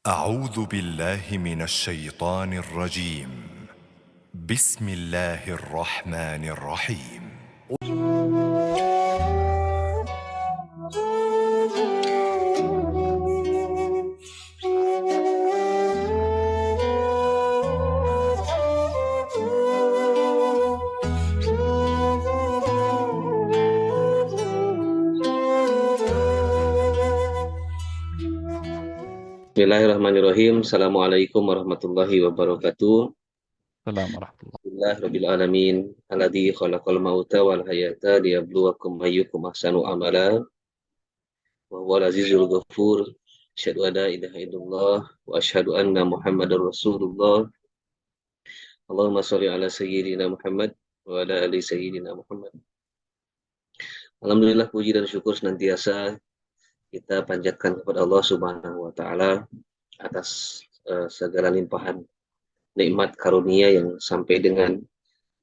أعوذ بالله من الشيطان الرجيم. بسم الله الرحمن الرحيم. Bismillahirrahmanirrahim. Assalamualaikum warahmatullahi wabarakatuh. Assalamualaikum warahmatullahi Alhamdulillahirabbil alamin. Alladzi khalaqal mauta wal hayata liyabluwakum ayyukum ahsanu amala. Wa huwal azizul ghafur. Asyhadu an la ilaha illallah wa asyhadu anna Muhammadar Rasulullah. Allahumma shalli ala sayyidina Muhammad wa ala ali sayyidina Muhammad. Alhamdulillah, puji dan syukur senantiasa kita panjatkan kepada Allah Subhanahu wa taala atas segala limpahan nikmat karunia yang sampai dengan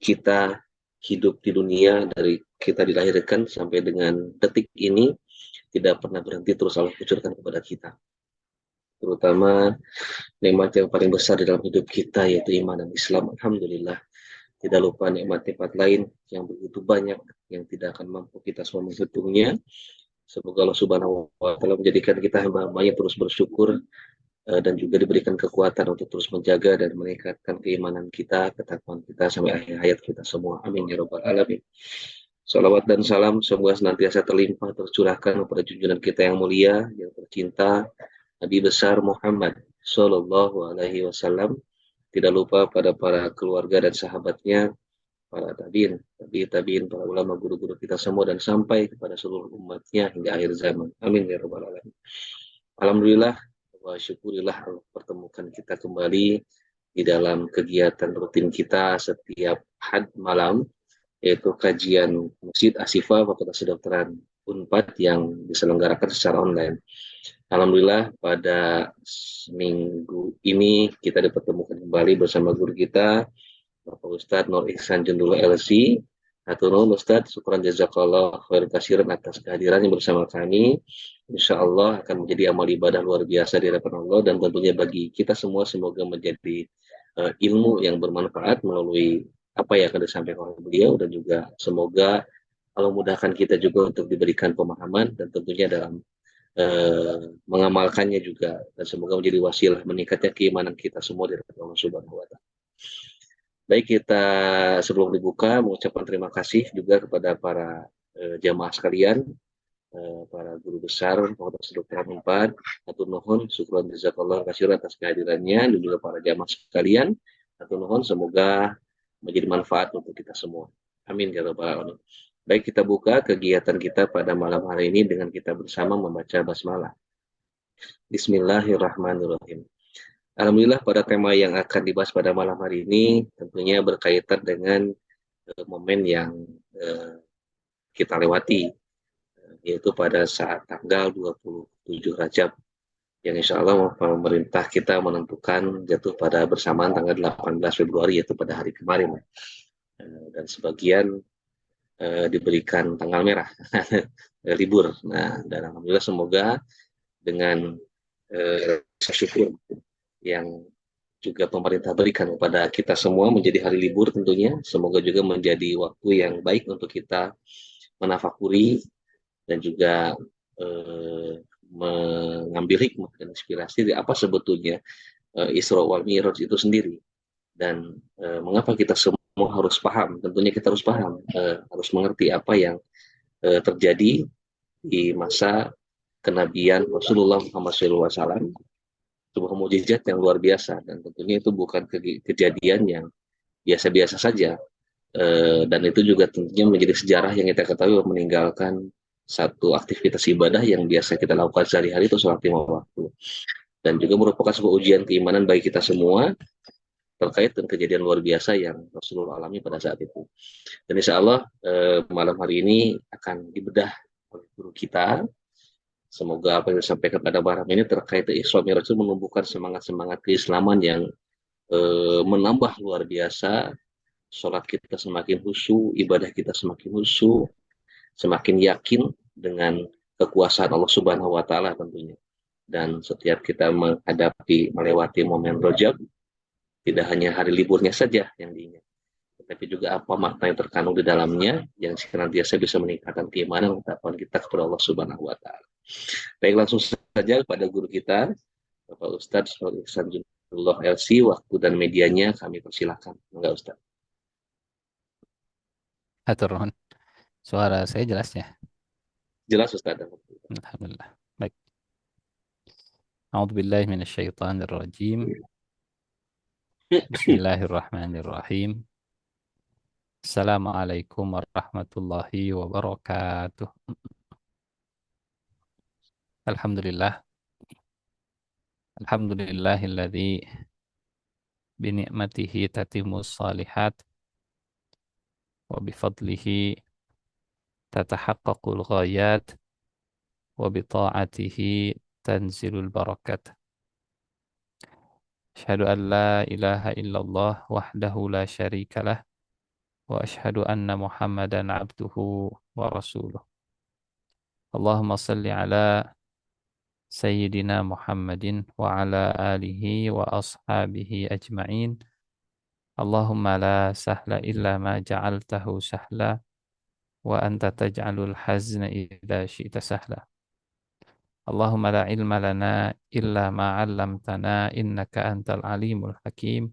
kita hidup di dunia, dari kita dilahirkan sampai dengan detik ini tidak pernah berhenti, terus Allah kucurkan kepada kita. Terutama nikmat yang paling besar di dalam hidup kita yaitu iman dan Islam. Alhamdulillah. Tidak lupa nikmat-nikmat lain yang begitu banyak yang tidak akan mampu kita semua menghitungnya. Semoga Allah Subhanahu wa taala menjadikan kita hamba-hambanya terus bersyukur dan juga diberikan kekuatan untuk terus menjaga dan meningkatkan keimanan kita, ketakwaan kita sampai akhir hayat kita semua. Amin ya rabbal alamin. Salawat dan salam semoga senantiasa terlimpah tercurahkan kepada junjungan kita yang mulia, yang tercinta, Nabi besar Muhammad Sallallahu Alaihi Wasallam. Tidak lupa pada para keluarga dan sahabatnya, para tabiin, para ulama, guru-guru kita semua, dan sampai kepada seluruh umatnya hingga akhir zaman. Amin ya rabbal alamin. Alhamdulillah wa syukurillah Allah pertemukan kita kembali di dalam kegiatan rutin kita setiap had malam, yaitu kajian Masjid Ashifa Fakultas Kedokteran Unpad yang diselenggarakan secara online. Alhamdulillah pada minggu ini kita dipertemukan kembali bersama guru kita Bapak Ustadz Nur Ihsan Jendula LC. Haturun Ustadz, syukran jazakallah khair kasiran atas kehadirannya bersama kami. Insya Allah akan menjadi amal ibadah luar biasa di hadapan Allah, dan tentunya bagi kita semua semoga menjadi ilmu yang bermanfaat melalui apa yang akan disampaikan oleh beliau, dan juga semoga Allah mudahkan kita juga untuk diberikan pemahaman dan tentunya dalam mengamalkannya juga, dan semoga menjadi wasilah meningkatnya keimanan kita semua di hadapan Allah Subhanahu wa taala. Baik, kita sebelum dibuka mengucapkan terima kasih juga kepada para jamaah sekalian, para guru besar Fakultas Kedokteran Unpad. Hatur nuhun, syukran jazakallah katsir atas kehadirannya, dan juga para jamaah sekalian. Hatur nuhun, semoga menjadi manfaat untuk kita semua. Amin ya rabbal alamin. Baik, kita buka kegiatan kita pada malam hari ini dengan kita bersama membaca basmalah. Bismillahirrahmanirrahim. Alhamdulillah, pada tema yang akan dibahas pada malam hari ini tentunya berkaitan dengan momen yang kita lewati, yaitu pada saat tanggal 27 Rajab, yang insya Allah pemerintah kita menentukan jatuh pada bersamaan tanggal 18 Februari, yaitu pada hari kemarin. Dan sebagian diberikan tanggal merah, libur. Nah, dan alhamdulillah semoga dengan syukur yang juga pemerintah berikan kepada kita semua menjadi hari libur tentunya, semoga juga menjadi waktu yang baik untuk kita menafakuri dan juga mengambil hikmah dan inspirasi dari apa sebetulnya Isra wal Mi'raj itu sendiri, dan mengapa kita semua harus paham. Tentunya kita harus paham, harus mengerti apa yang terjadi di masa kenabian Rasulullah Muhammad SAW, sebuah mukjizat yang luar biasa, dan tentunya itu bukan kejadian yang biasa-biasa saja, dan itu juga tentunya menjadi sejarah yang kita ketahui meninggalkan satu aktivitas ibadah yang biasa kita lakukan sehari-hari, itu sholat 5 waktu, dan juga merupakan sebuah ujian keimanan bagi kita semua terkait dengan kejadian luar biasa yang Rasulullah alami pada saat itu. Dan insya Allah malam hari ini akan dibedah oleh guru kita. Semoga apa yang disampaikan pada malam ini terkait Isra Mi'raj itu menumbuhkan semangat-semangat keislaman yang menambah luar biasa. Sholat kita semakin khusyuk, ibadah kita semakin khusyuk, semakin yakin dengan kekuasaan Allah Subhanahu wa taala tentunya. Dan setiap kita melewati momen Rajab, tidak hanya hari liburnya saja yang diingat, tetapi juga apa makna yang terkandung di dalamnya yang senantiasa bisa meningkatkan keimanan dan ketakwaan kita kepada Allah Subhanahu wa taala. Baik, langsung saja kepada guru kita, Bapak Ustadz Syahrul Ihsan Junaidah LC, waktu dan medianya kami persilakan. Enggak Ustadz. Hatur nuhun. Suara saya jelas ya? Jelas Ustadz. Alhamdulillah. Baik. A'udzubillahi minasyaitonirrajim. Bismillahirrahmanirrahim. Assalamualaikum warahmatullahi wabarakatuh. Alhamdulillah. Alhamdulillahilladzi bini'matihi tatimmus salihat wa bifadlihi tatahaqqaqul ghayat wa bita'atihi tanzilul barakat. Asyhadu an la ilaha illallah wahdahu la syarikalah wa asyhadu anna Muhammadan abduhu wa rasuluh. Allahumma salli ala Sayyidina Muhammadin wa ala alihi wa ashabihi ajma'in. Allahumma la sahla illa ma ja'altahu sahla wa anta taj'alul hazna idza syi'ta sahla. Allahumma la ilma lana illa ma 'allamtana innaka antal alimul hakim.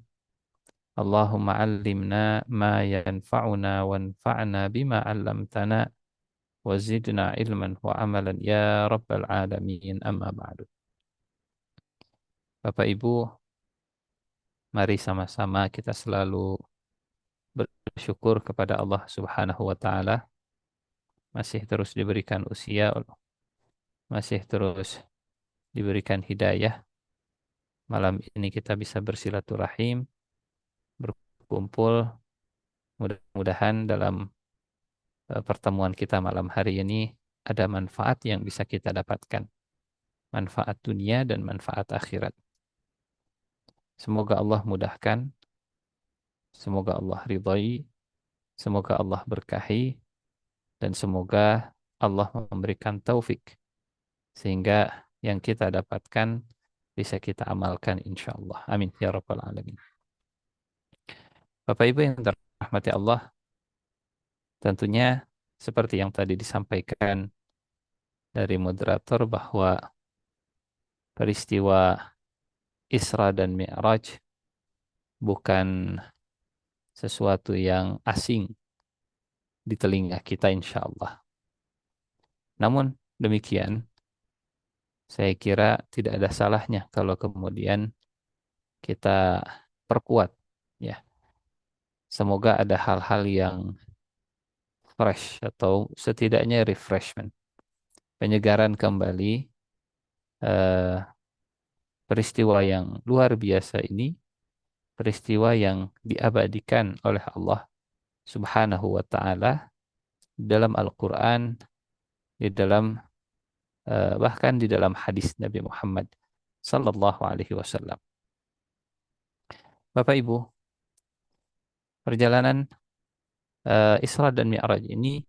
Allahumma 'allimna ma yanfa'una wanfa'na bima 'allamtana wa zidna ilman wa amalan ya rabbal alamin, amma ba'du. Bapak Ibu, mari sama-sama kita selalu bersyukur kepada Allah Subhanahu wa taala, masih terus diberikan usia, masih terus diberikan hidayah. Malam ini kita bisa bersilaturahim, berkumpul. Mudah-mudahan dalam pertemuan kita malam hari ini ada manfaat yang bisa kita dapatkan. Manfaat dunia dan manfaat akhirat. Semoga Allah mudahkan, semoga Allah ridhai, semoga Allah berkahi, dan semoga Allah memberikan taufik sehingga yang kita dapatkan bisa kita amalkan insyaallah. Amin ya rabbal alamin. Bapak Ibu yang dirahmati Allah, tentunya seperti yang tadi disampaikan dari moderator bahwa peristiwa Isra dan Mi'raj bukan sesuatu yang asing di telinga kita insyaallah. Namun demikian, saya kira tidak ada salahnya kalau kemudian kita perkuat ya. Semoga ada hal-hal yang fresh atau setidaknya refreshment, penyegaran kembali peristiwa yang luar biasa ini, peristiwa yang diabadikan oleh Allah Subhanahu wa taala dalam Al-Qur'an, di dalam bahkan di dalam hadis Nabi Muhammad sallallahu alaihi wasallam. Bapak Ibu, perjalanan Isra dan Mi'raj ini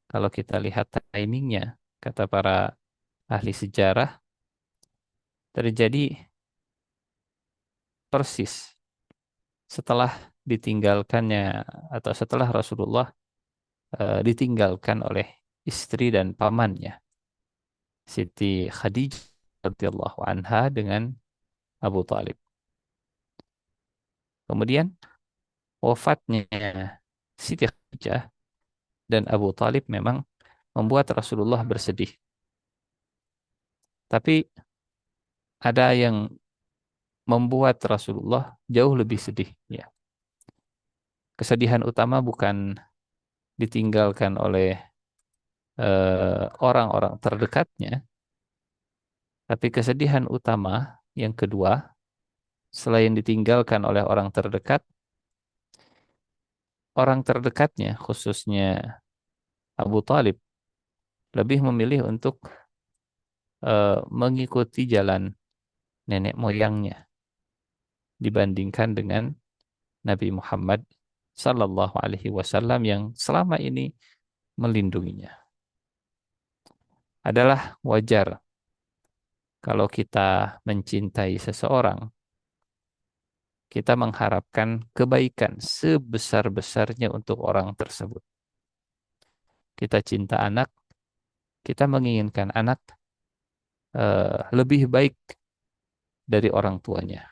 kalau kita lihat timingnya, kata para ahli sejarah, terjadi persis setelah ditinggalkannya atau setelah Rasulullah ditinggalkan oleh istri dan pamannya Siti Khadijah radhiyallahu anha dengan Abu Talib. Kemudian wafatnya Siti Khadijah dan Abu Talib memang membuat Rasulullah bersedih. Tapi ada yang membuat Rasulullah jauh lebih sedih. Ya. Kesedihan utama bukan ditinggalkan oleh orang-orang terdekatnya, tapi kesedihan utama yang kedua, selain ditinggalkan oleh orang terdekatnya, khususnya Abu Talib, lebih memilih untuk mengikuti jalan nenek moyangnya dibandingkan dengan Nabi Muhammad sallallahu alaihi wasallam yang selama ini melindunginya. Adalah wajar kalau kita mencintai seseorang, kita mengharapkan kebaikan sebesar-besarnya untuk orang tersebut. Kita cinta anak, kita menginginkan anak lebih baik dari orang tuanya.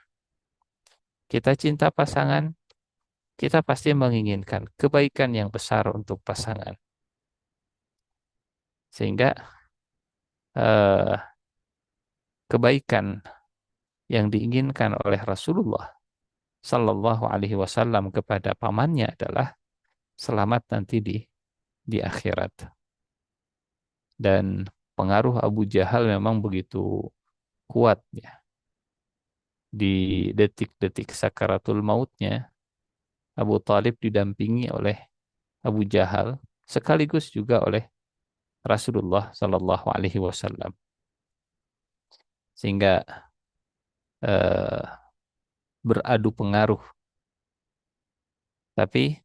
Kita cinta pasangan, kita pasti menginginkan kebaikan yang besar untuk pasangan. Sehingga eh, kebaikan yang diinginkan oleh Rasulullah Sallallahu Alaihi Wasallam kepada pamannya adalah selamat nanti di akhirat. Dan pengaruh Abu Jahal memang begitu kuat ya. Di detik-detik sakaratul mautnya, Abu Talib didampingi oleh Abu Jahal sekaligus juga oleh Rasulullah Sallallahu Alaihi Wasallam. Sehingga eh, beradu pengaruh. Tapi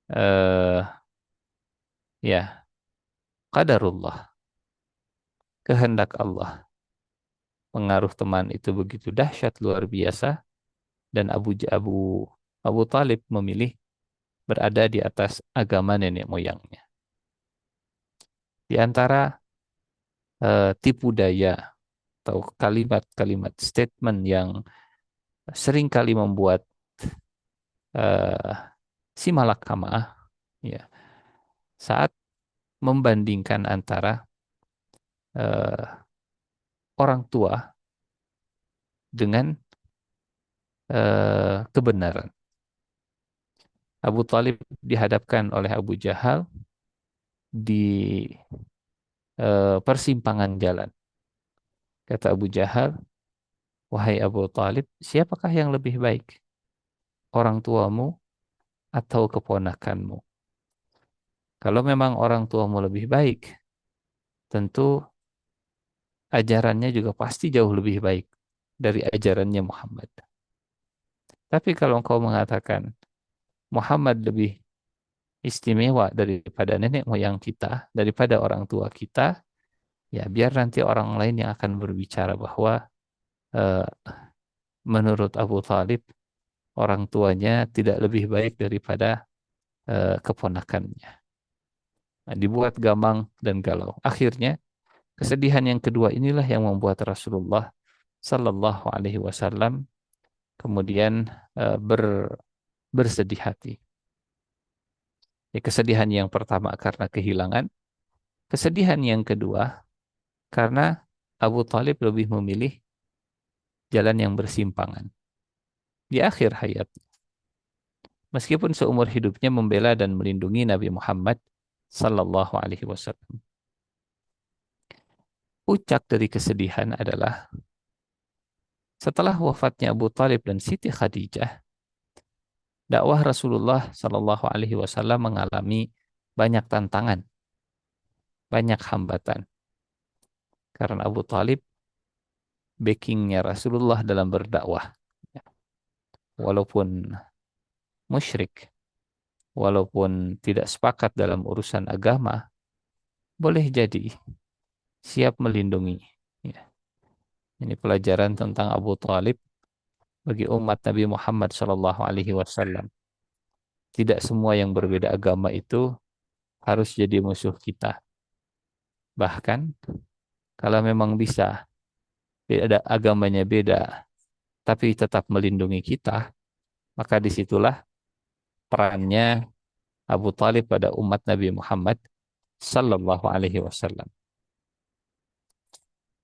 eh, ya qadarullah, kehendak Allah. Pengaruh teman itu begitu dahsyat luar biasa dan Abu Talib memilih berada di atas agama nenek moyangnya. Di antara tipu daya atau kalimat-kalimat statement yang seringkali membuat si malakama ya saat membandingkan antara orang tua dengan kebenaran. Abu Talib dihadapkan oleh Abu Jahal di persimpangan jalan. Kata Abu Jahal, wahai Abu Talib, siapakah yang lebih baik? Orang tuamu atau keponakanmu? Kalau memang orang tuamu lebih baik, tentu ajarannya juga pasti jauh lebih baik dari ajarannya Muhammad. Tapi kalau engkau mengatakan Muhammad lebih istimewa daripada nenek moyang kita, daripada orang tua kita, ya biar nanti orang lain yang akan berbicara bahwa eh, menurut Abu Talib orang tuanya tidak lebih baik daripada keponakannya. Nah, dibuat gamang dan galau. Akhirnya kesedihan yang kedua inilah yang membuat Rasulullah Sallallahu Alaihi Wasallam kemudian bersedih hati. Ya, kesedihan yang pertama karena kehilangan, kesedihan yang kedua karena Abu Talib lebih memilih jalan yang bersimpangan di akhir hayat. Meskipun seumur hidupnya membela dan melindungi Nabi Muhammad Sallallahu Alaihi Wasallam. Puncak dari kesedihan adalah setelah wafatnya Abu Talib dan Siti Khadijah, dakwah Rasulullah Sallallahu Alaihi Wasallam mengalami banyak tantangan, banyak hambatan. Karena Abu Talib backingnya Rasulullah dalam berdakwah. Walaupun musyrik, walaupun tidak sepakat dalam urusan agama, boleh jadi siap melindungi. Ya. Ini pelajaran tentang Abu Talib bagi umat Nabi Muhammad SAW. Tidak semua yang berbeda agama itu harus jadi musuh kita. Bahkan kalau memang bisa beda agamanya beda, tapi tetap melindungi kita, maka disitulah perannya Abu Talib pada umat Nabi Muhammad Sallallahu Alaihi Wasallam.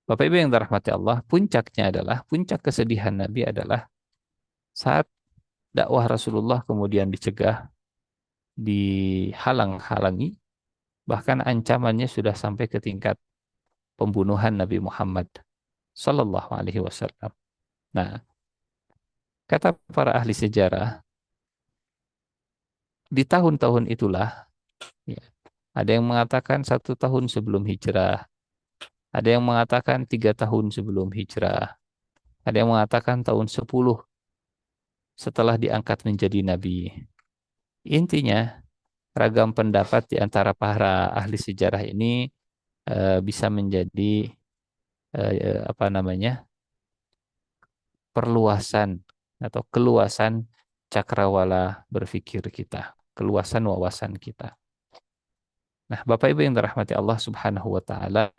Bapak Ibu yang dirahmati Allah, puncak kesedihan Nabi adalah saat dakwah Rasulullah kemudian dicegah, dihalang-halangi, bahkan ancamannya sudah sampai ke tingkat pembunuhan Nabi Muhammad Sallallahu Alaihi Wasallam. Nah, kata para ahli sejarah, di tahun-tahun itulah, ya, ada yang mengatakan 1 tahun sebelum hijrah, ada yang mengatakan 3 tahun sebelum hijrah, ada yang mengatakan tahun 10 setelah diangkat menjadi nabi. Intinya, ragam pendapat di antara para ahli sejarah ini bisa menjadi apa namanya, perluasan atau keluasan cakrawala berpikir kita, keluasan wawasan kita. Nah, Bapak Ibu yang dirahmati Allah Subhanahu wa taala,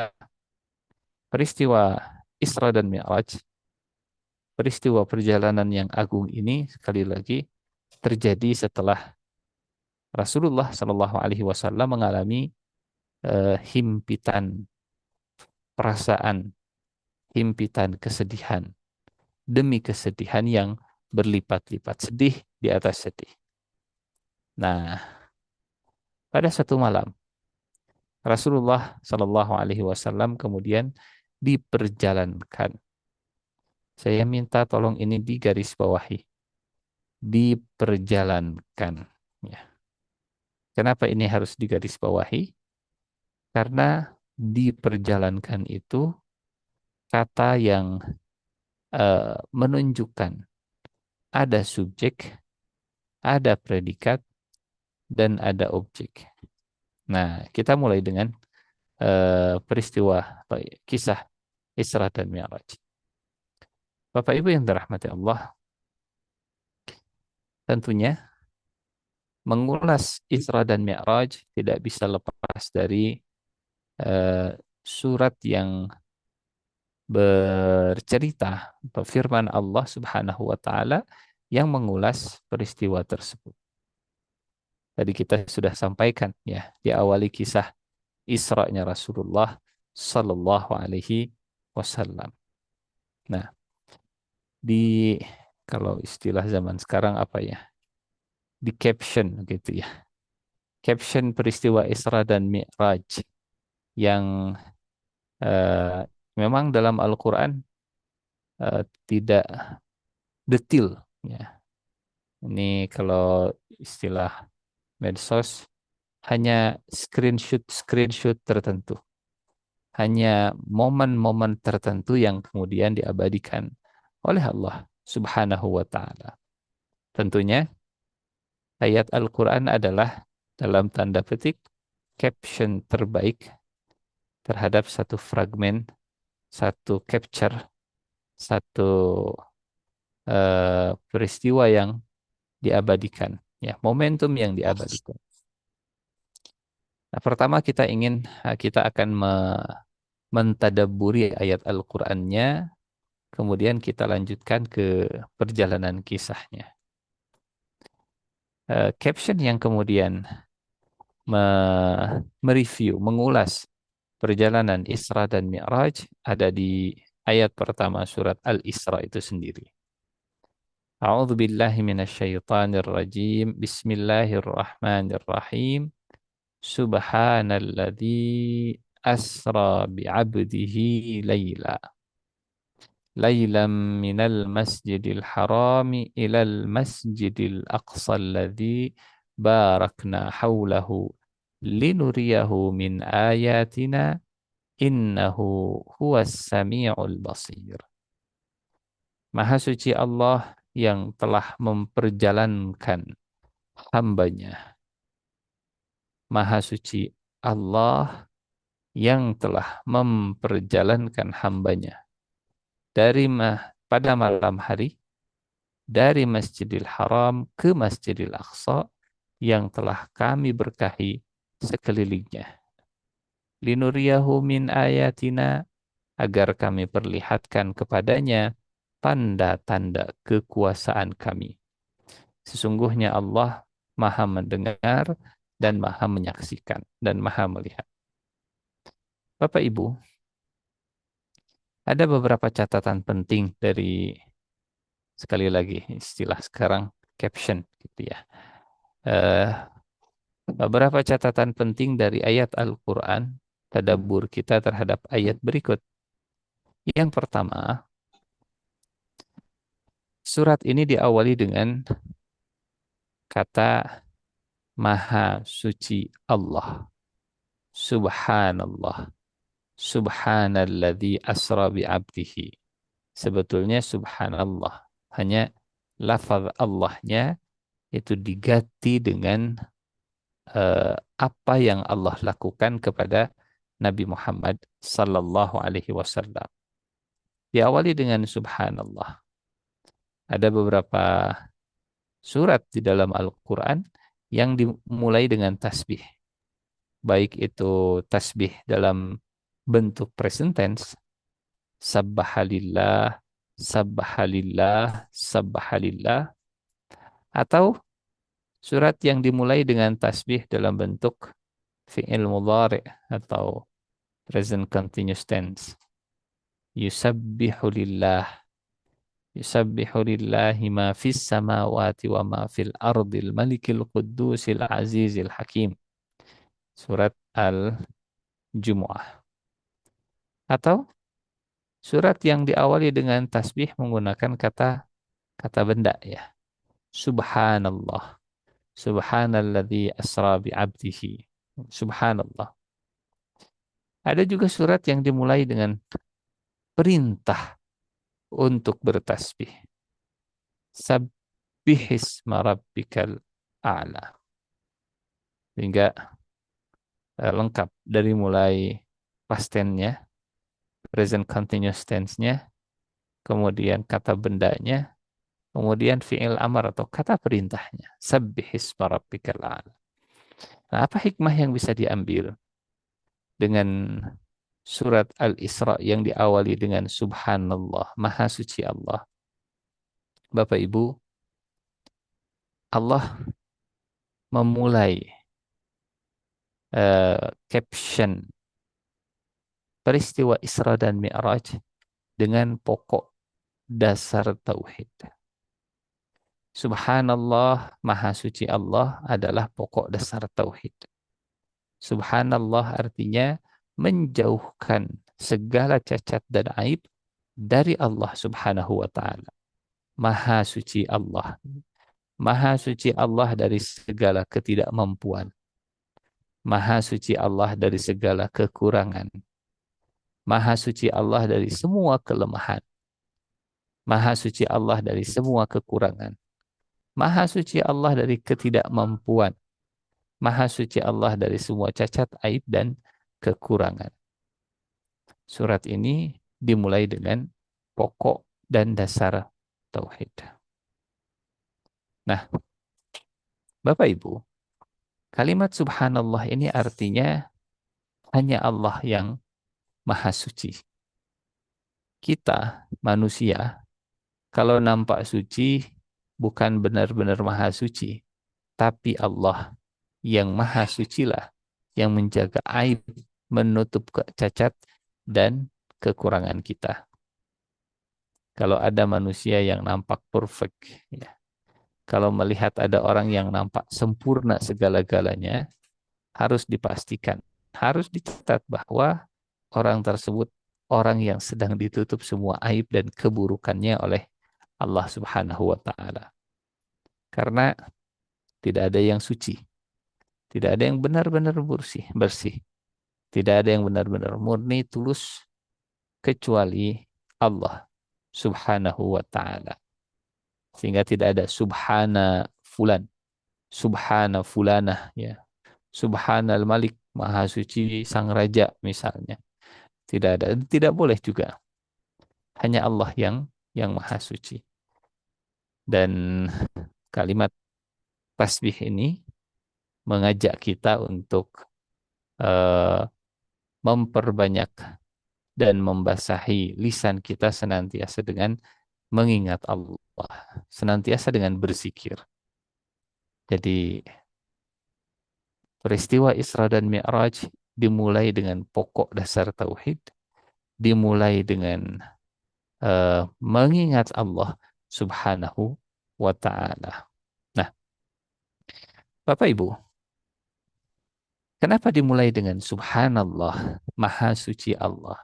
peristiwa Isra dan Mi'raj, peristiwa perjalanan yang agung ini sekali lagi terjadi setelah Rasulullah Shallallahu alaihi wasallam mengalami himpitan perasaan, himpitan kesedihan demi kesedihan yang berlipat-lipat, sedih di atas sedih. Nah, pada satu malam Rasulullah Shallallahu alaihi wasallam kemudian diperjalankan. Saya minta tolong ini digarisbawahi, diperjalankan. Ya. Kenapa ini harus digarisbawahi? Karena diperjalankan itu kata yang menunjukkan ada subjek, ada predikat, dan ada objek. Nah, kita mulai dengan peristiwa atau kisah Isra dan Mi'raj. Bapak Ibu yang dirahmati Allah, tentunya mengulas Isra dan Mi'raj tidak bisa lepas dari surat yang bercerita atau firman Allah Subhanahu wa taala yang mengulas peristiwa tersebut. Tadi kita sudah sampaikan ya, diawali kisah Isra-nya Rasulullah sallallahu alaihi wasallam. Nah, kalau istilah zaman sekarang apa ya? Di caption gitu ya. Caption peristiwa Isra dan Mi'raj yang memang dalam Al-Qur'an tidak detail ya. Ini kalau istilah medsos hanya screenshot tertentu. Hanya momen-momen tertentu yang kemudian diabadikan oleh Allah Subhanahu wa taala. Tentunya ayat Al-Qur'an adalah dalam tanda petik caption terbaik terhadap satu fragmen, satu capture, satu peristiwa yang diabadikan, ya, momentum yang diabadikan. Nah, pertama kita akan mentadabburi ayat Al-Qur'annya, kemudian kita lanjutkan ke perjalanan kisahnya. Caption yang kemudian mereview, mengulas perjalanan Isra dan Mi'raj ada di ayat pertama surat Al-Isra itu sendiri. A'udzu billahi minasyaitonir rajim. Bismillahirrahmanirrahim. Subhanalladzi asra bi'abdihi laylan minal masjidil harami ilal masjidil aqsa alladzi barakna haulahu linuriyahu min ayatina innahu huwas sami'ul basir. Maha suci Allah yang telah memperjalankan hambanya. Maha suci Allah yang telah memperjalankan hambanya pada malam hari dari Masjidil Haram ke Masjidil Aqsa yang telah kami berkahi sekelilingnya. Linuriyahu min ayatina, agar kami perlihatkan kepadanya tanda-tanda kekuasaan kami. Sesungguhnya Allah Maha mendengar dan Maha menyaksikan dan Maha melihat. Bapak Ibu, ada beberapa catatan penting dari, sekali lagi istilah sekarang, caption gitu ya. Beberapa catatan penting dari ayat Al-Quran, tadabbur kita terhadap ayat berikut. Yang pertama, surat ini diawali dengan kata Maha Suci Allah. Subhanallah. Subhanalladzi asra bi'abdihi. Sebetulnya subhanallah. Hanya lafaz Allahnya itu diganti dengan apa yang Allah lakukan kepada Nabi Muhammad sallallahu alaihi wasallam. diawali dengan subhanallah. Ada beberapa surat di dalam Al-Quran yang dimulai dengan tasbih. Baik itu tasbih dalam bentuk present tense, sabbahalillah, sabbahalillah, sabbahalillah, atau surat yang dimulai dengan tasbih dalam bentuk fi'il mudhari atau present continuous tense. Yusabbihu lillah, yusabbihu lillahi ma fis samawati wa ma fil ardil malikil quddusil azizil hakim. Surat Al-Jumu'ah. Atau surat yang diawali dengan tasbih menggunakan kata benda ya. Subhanallah. Subhanalladzi asra bi'abdihi. Subhanallah. Ada juga surat yang dimulai dengan perintah untuk bertasbih. Sabbihisma rabbikal a'la. Sehingga lengkap dari mulai past tense-nya, present continuous tense-nya, kemudian kata bendanya, kemudian fi'il amar atau kata perintahnya. Sabbihisma rabbikal a'la. Nah, apa hikmah yang bisa diambil dengan surat Al-Isra yang diawali dengan Subhanallah, Maha Suci Allah? Bapak Ibu, Allah memulai caption peristiwa Isra dan Mi'raj dengan pokok dasar tauhid. Subhanallah, Maha Suci Allah adalah pokok dasar tauhid. Subhanallah artinya menjauhkan segala cacat dan aib dari Allah Subhanahu wa taala. Maha Suci Allah. Maha Suci Allah dari segala ketidakmampuan. Maha Suci Allah dari segala kekurangan. Maha Suci Allah dari semua kelemahan. Maha Suci Allah dari semua kekurangan. Maha Suci Allah dari ketidakmampuan. Maha Suci Allah dari semua cacat, aib, dan kekurangan. Surat ini dimulai dengan pokok dan dasar tauhid. Nah, Bapak Ibu, kalimat subhanallah ini artinya hanya Allah yang maha suci. Kita, manusia, kalau nampak suci, bukan benar-benar maha suci, tapi Allah yang maha sucilah yang menjaga aib, menutup cacat dan kekurangan kita. Kalau ada manusia yang nampak perfect, ya. Kalau melihat ada orang yang nampak sempurna segala-galanya, harus dipastikan, harus dicatat bahwa orang tersebut orang yang sedang ditutup semua aib dan keburukannya oleh Allah Subhanahu wa taala. Karena tidak ada yang suci. Tidak ada yang benar-benar bersih. Tidak ada yang benar-benar murni, tulus kecuali Allah Subhanahu wa taala. Sehingga tidak ada subhana fulan, subhana fulanah ya. Subhanal Malik, Maha Suci Sang Raja misalnya. Tidak ada, tidak boleh juga. Hanya Allah yang Maha Suci. Dan kalimat tasbih ini mengajak kita untuk memperbanyak dan membasahi lisan kita senantiasa dengan mengingat Allah, senantiasa dengan berzikir. Jadi peristiwa Isra dan Mi'raj dimulai dengan pokok dasar tauhid, dimulai dengan mengingat Allah Subhanahu wa taala. Nah, Bapak Ibu, kenapa dimulai dengan Subhanallah, Maha Suci Allah?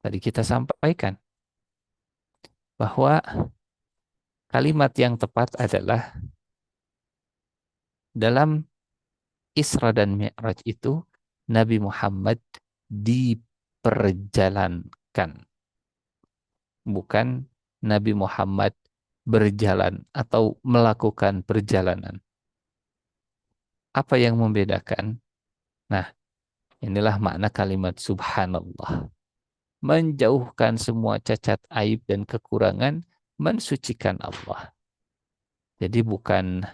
Tadi kita sampaikan bahwa kalimat yang tepat adalah dalam Isra dan Mi'raj itu Nabi Muhammad diperjalankan. Bukan Nabi Muhammad berjalan atau melakukan perjalanan. Apa yang membedakan? Nah, inilah makna kalimat subhanallah. menjauhkan semua cacat aib dan kekurangan, mensucikan Allah. Jadi bukan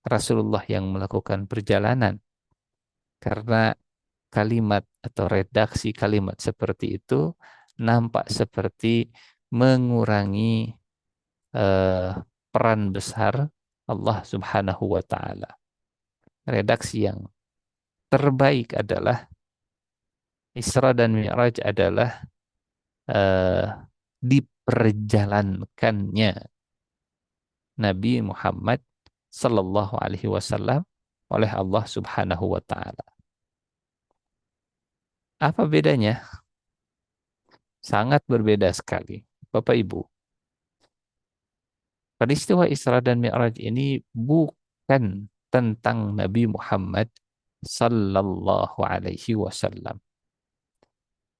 Rasulullah yang melakukan perjalanan, karena kalimat atau redaksi kalimat seperti itu nampak seperti mengurangi peran besar Allah Subhanahu wa Ta'ala. Redaksi yang terbaik adalah Isra dan Mi'raj adalah diperjalankannya Nabi Muhammad Sallallahu Alaihi Wasallam oleh Allah Subhanahu Wa Taala. Apa bedanya? Sangat berbeda sekali, Bapak Ibu. Peristiwa Isra dan Mi'raj ini bukan tentang Nabi Muhammad Sallallahu Alaihi Wasallam.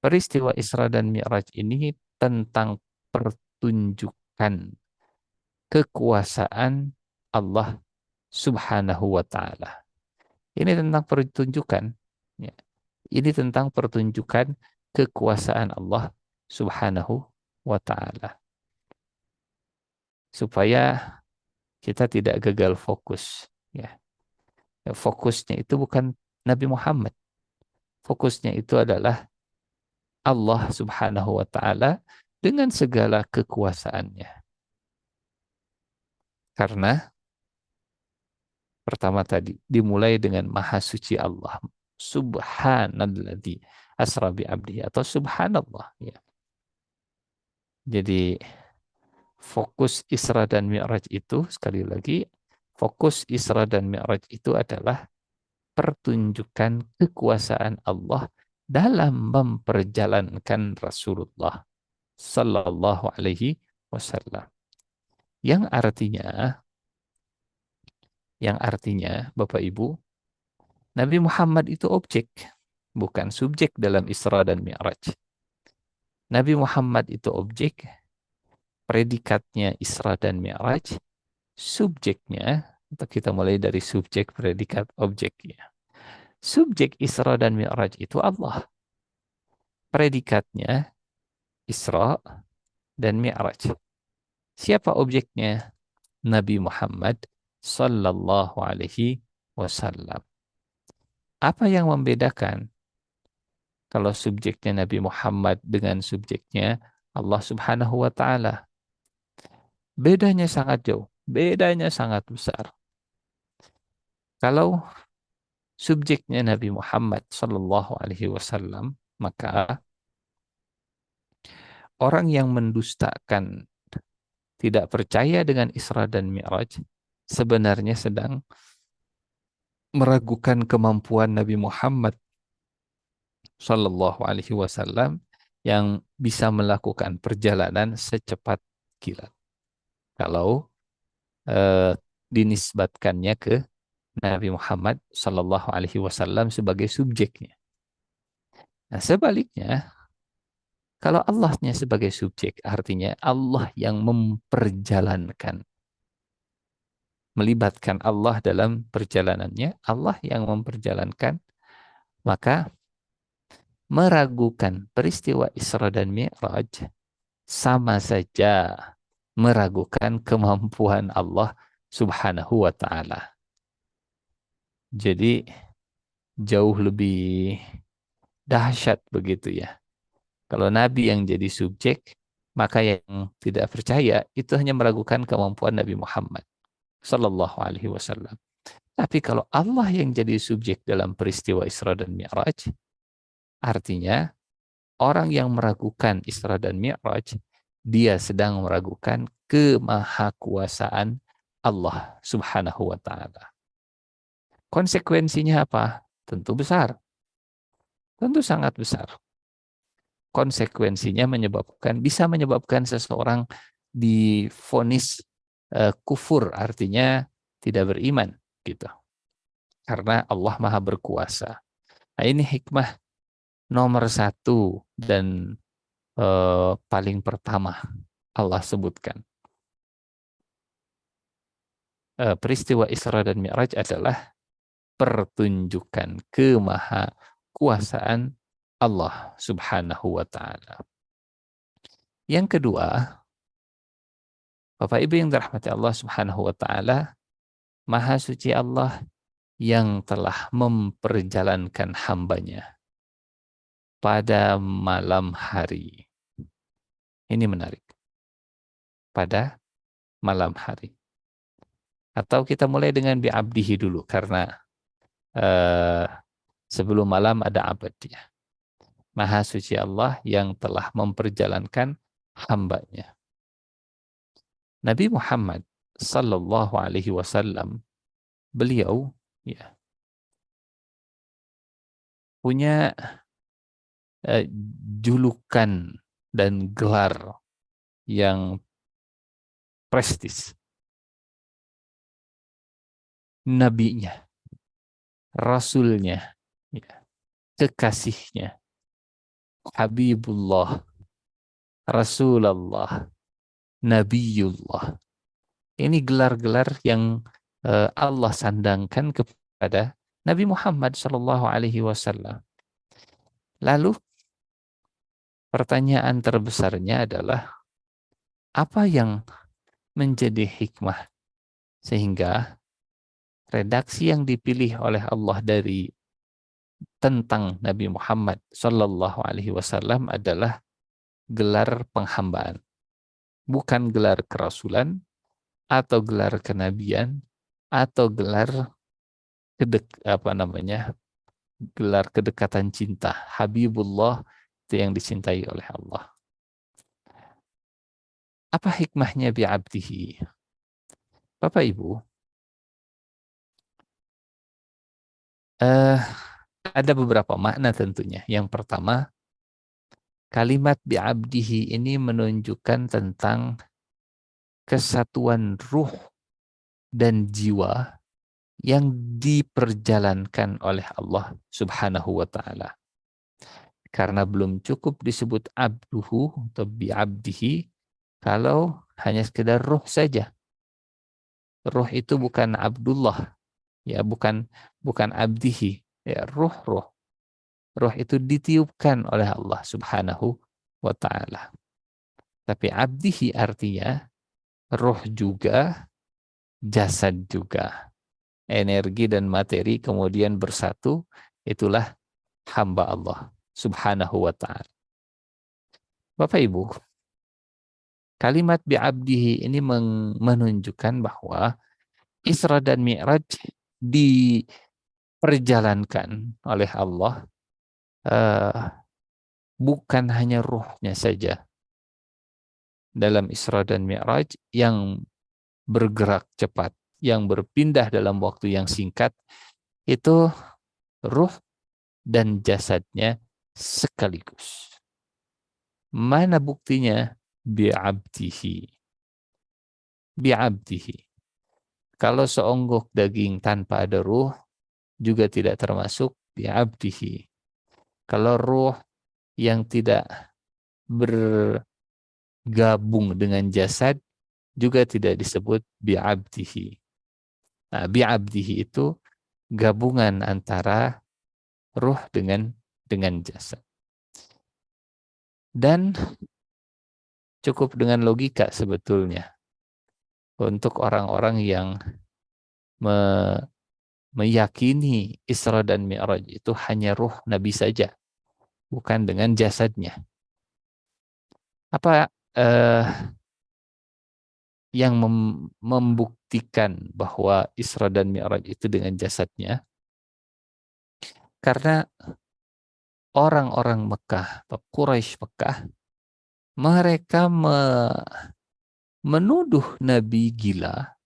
Peristiwa Isra dan Mi'raj ini tentang pertunjukan kekuasaan Allah Subhanahu wa Ta'ala. Ini tentang pertunjukan. Ya. Ini tentang pertunjukan kekuasaan Allah Subhanahu wa Ta'ala. Supaya kita tidak gagal fokus. Ya. Fokusnya itu bukan Nabi Muhammad. Fokusnya itu adalah Allah Subhanahu wa Ta'ala dengan segala kekuasaannya. Karena pertama tadi dimulai dengan Maha Suci Allah, Subhanalladzi asra bi abdihi, atau Subhanallah. Ya. Jadi fokus Isra dan Mi'raj itu, sekali lagi, fokus Isra dan Mi'raj itu adalah pertunjukan kekuasaan Allah dalam memperjalankan Rasulullah Sallallahu Alaihi Wasallam. Yang artinya, Bapak Ibu, Nabi Muhammad itu objek, bukan subjek dalam Isra dan Mi'raj. Nabi Muhammad itu objek, predikatnya Isra dan Mi'raj, subjeknya, atau kita mulai dari subjek, predikat, objeknya. Subjek Isra dan Mi'raj itu Allah. Predikatnya Isra dan Mi'raj. Siapa objeknya? Nabi Muhammad Sallallahu Alaihi Wasallam. Apa yang membedakan kalau subjeknya Nabi Muhammad dengan subjeknya Allah Subhanahu wa Ta'ala? Bedanya sangat jauh, bedanya sangat besar. Kalau subjeknya Nabi Muhammad Sallallahu Alaihi Wasallam, maka orang yang mendustakan, tidak percaya dengan Isra dan Mi'raj, sebenarnya sedang meragukan kemampuan Nabi Muhammad Sallallahu Alaihi Wasallam yang bisa melakukan perjalanan secepat kilat. Kalau dinisbatkannya ke Nabi Muhammad Sallallahu Alaihi Wasallam sebagai subjeknya. Nah, sebaliknya, kalau Allahnya sebagai subjek, artinya Allah yang memperjalankan. Melibatkan Allah dalam perjalanannya, Allah yang memperjalankan, maka meragukan peristiwa Isra dan Mi'raj sama saja meragukan kemampuan Allah Subhanahu wa Ta'ala. Jadi jauh lebih dahsyat begitu ya. Kalau Nabi yang jadi subjek, maka yang tidak percaya itu hanya meragukan kemampuan Nabi Muhammad Sallallahu Alaihi Wasallam. Tapi kalau Allah yang jadi subjek dalam peristiwa Isra dan Mi'raj, artinya orang yang meragukan Isra dan Mi'raj, dia sedang meragukan kemahakuasaan Allah Subhanahu wa Ta'ala. Konsekuensinya apa? Tentu besar. Tentu sangat besar. Konsekuensinya bisa menyebabkan seseorang divonis kufur, artinya tidak beriman gitu. Karena Allah Maha berkuasa. Nah, ini hikmah nomor 1 dan paling pertama Allah sebutkan. Peristiwa Isra dan Mi'raj adalah pertunjukan kemahakuasaan Allah Subhanahu wa Ta'ala. Yang kedua, Bapak Ibu yang dirahmati Allah Subhanahu wa taala, Maha suci Allah yang telah memperjalankan hambanya pada malam hari. Ini menarik. Pada malam hari. Atau kita mulai dengan bi'abdihi dulu, karena sebelum malam ada abadnya. Maha suci Allah yang telah memperjalankan hambanya. Nabi Muhammad sallallahu alaihi wasallam, beliau ya punya julukan dan gelar yang prestis. Nabinya, rasulnya, ya, kekasihnya, Habibullah, Rasulullah, Nabiullah. Ini gelar-gelar yang Allah sandangkan kepada Nabi Muhammad Shallallahu Alaihi Wasallam. Lalu pertanyaan terbesarnya adalah, apa yang menjadi hikmah sehingga redaksi yang dipilih oleh Allah dari tentang Nabi Muhammad Shallallahu Alaihi Wasallam adalah gelar penghambaan, bukan gelar kerasulan atau gelar kenabian atau gelar gelar kedekatan cinta. Habibullah itu yang dicintai oleh Allah. Apa hikmahnya bi'abdihi? Bapak Ibu, ada beberapa makna tentunya. Yang pertama, kalimat bi'abdihi ini menunjukkan tentang kesatuan ruh dan jiwa yang diperjalankan oleh Allah Subhanahu wa taala. Karena belum cukup disebut abduhu atau bi'abdihi kalau hanya sekedar ruh saja. Ruh itu bukan Abdullah, ya, bukan abdihi, ya, ruh. Ruh itu ditiupkan oleh Allah Subhanahu wa taala. Tapi abdihi artinya ruh juga, jasad juga. Energi dan materi kemudian bersatu, itulah hamba Allah Subhanahu wa taala. Bapak Ibu, kalimat bi'abdihi ini menunjukkan bahwa Isra dan Mi'raj diperjalankan oleh Allah bukan hanya ruhnya saja dalam Isra dan Mi'raj yang bergerak cepat, yang berpindah dalam waktu yang singkat, itu ruh dan jasadnya sekaligus. Mana buktinya? Bi'abdihi. Bi'abdihi. Kalau seonggok daging tanpa ada ruh, juga tidak termasuk bi'abdihi. Kalau ruh yang tidak bergabung dengan jasad, juga tidak disebut bi'abdihi. Nah, bi'abdihi itu gabungan antara ruh dengan jasad. Dan cukup dengan logika sebetulnya untuk orang-orang yang meyakini Isra dan Mi'raj itu hanya ruh Nabi saja, bukan dengan jasadnya. Apa yang membuktikan bahwa Isra dan Mi'raj itu dengan jasadnya? Karena orang-orang Mekah, Quraisy Mekah, mereka menuduh Nabi gila,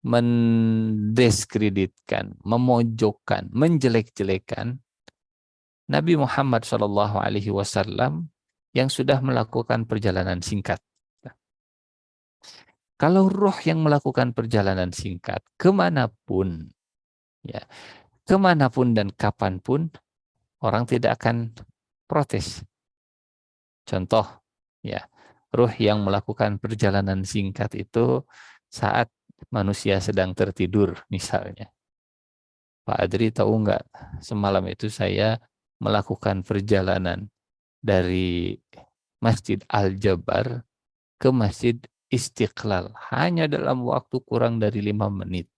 mendiskreditkan, memojokkan, menjelek-jelekan Nabi Muhammad SAW yang sudah melakukan perjalanan singkat. Kalau ruh yang melakukan perjalanan singkat kemanapun, ya, kemanapun dan kapanpun, orang tidak akan protes. Contoh, ya, ruh yang melakukan perjalanan singkat itu saat manusia sedang tertidur misalnya. Pak Adri tahu nggak, semalam itu saya melakukan perjalanan dari Masjid Al-Jabar ke Masjid Istiqlal hanya dalam waktu kurang dari 5 menit.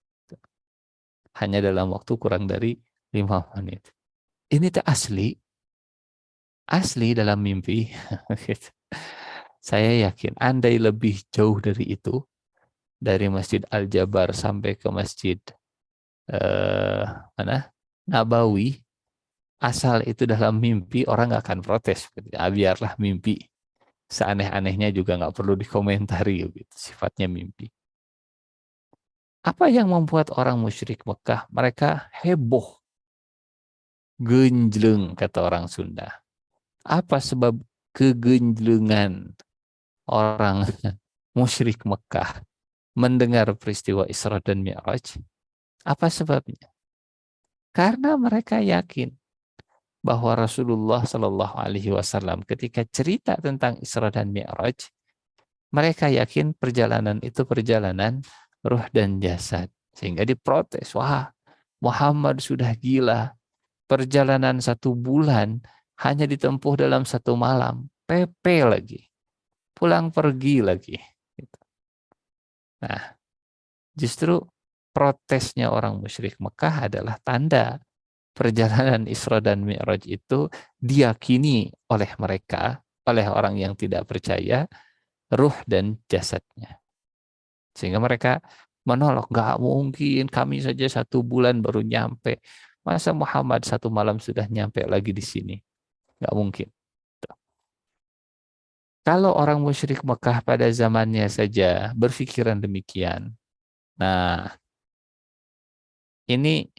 Hanya dalam waktu kurang dari 5 menit. Ini tuh asli dalam mimpi. Saya yakin andai lebih jauh dari itu, dari Masjid Al-Jabar sampai ke Masjid mana? Nabawi, asal itu dalam mimpi orang nggak akan protes. Biarlah mimpi. Seaneh-anehnya juga nggak perlu dikomentari gitu, sifatnya mimpi. Apa yang membuat orang musyrik Mekah? Mereka heboh, genjleng kata orang Sunda. Apa sebab kegenjlengan orang musyrik Mekah mendengar peristiwa Isra dan Mi'raj? Apa sebabnya? Karena mereka yakin bahwa Rasulullah Shallallahu Alaihi Wasallam ketika cerita tentang Isra dan Mi'raj, mereka yakin perjalanan itu perjalanan ruh dan jasad. Sehingga diprotes, wah Muhammad sudah gila. Perjalanan 1 bulan hanya ditempuh dalam 1 malam. PP lagi. Pulang pergi lagi. Nah, justru protesnya orang musyrik Mekah adalah tanda perjalanan Isra dan Mi'raj itu diyakini oleh mereka, oleh orang yang tidak percaya, ruh dan jasadnya. Sehingga mereka menolak, nggak mungkin kami saja 1 bulan baru nyampe. Masa Muhammad 1 malam sudah nyampe lagi di sini? Nggak mungkin. Kalau orang musyrik Mekah pada zamannya saja berpikiran demikian, nah ini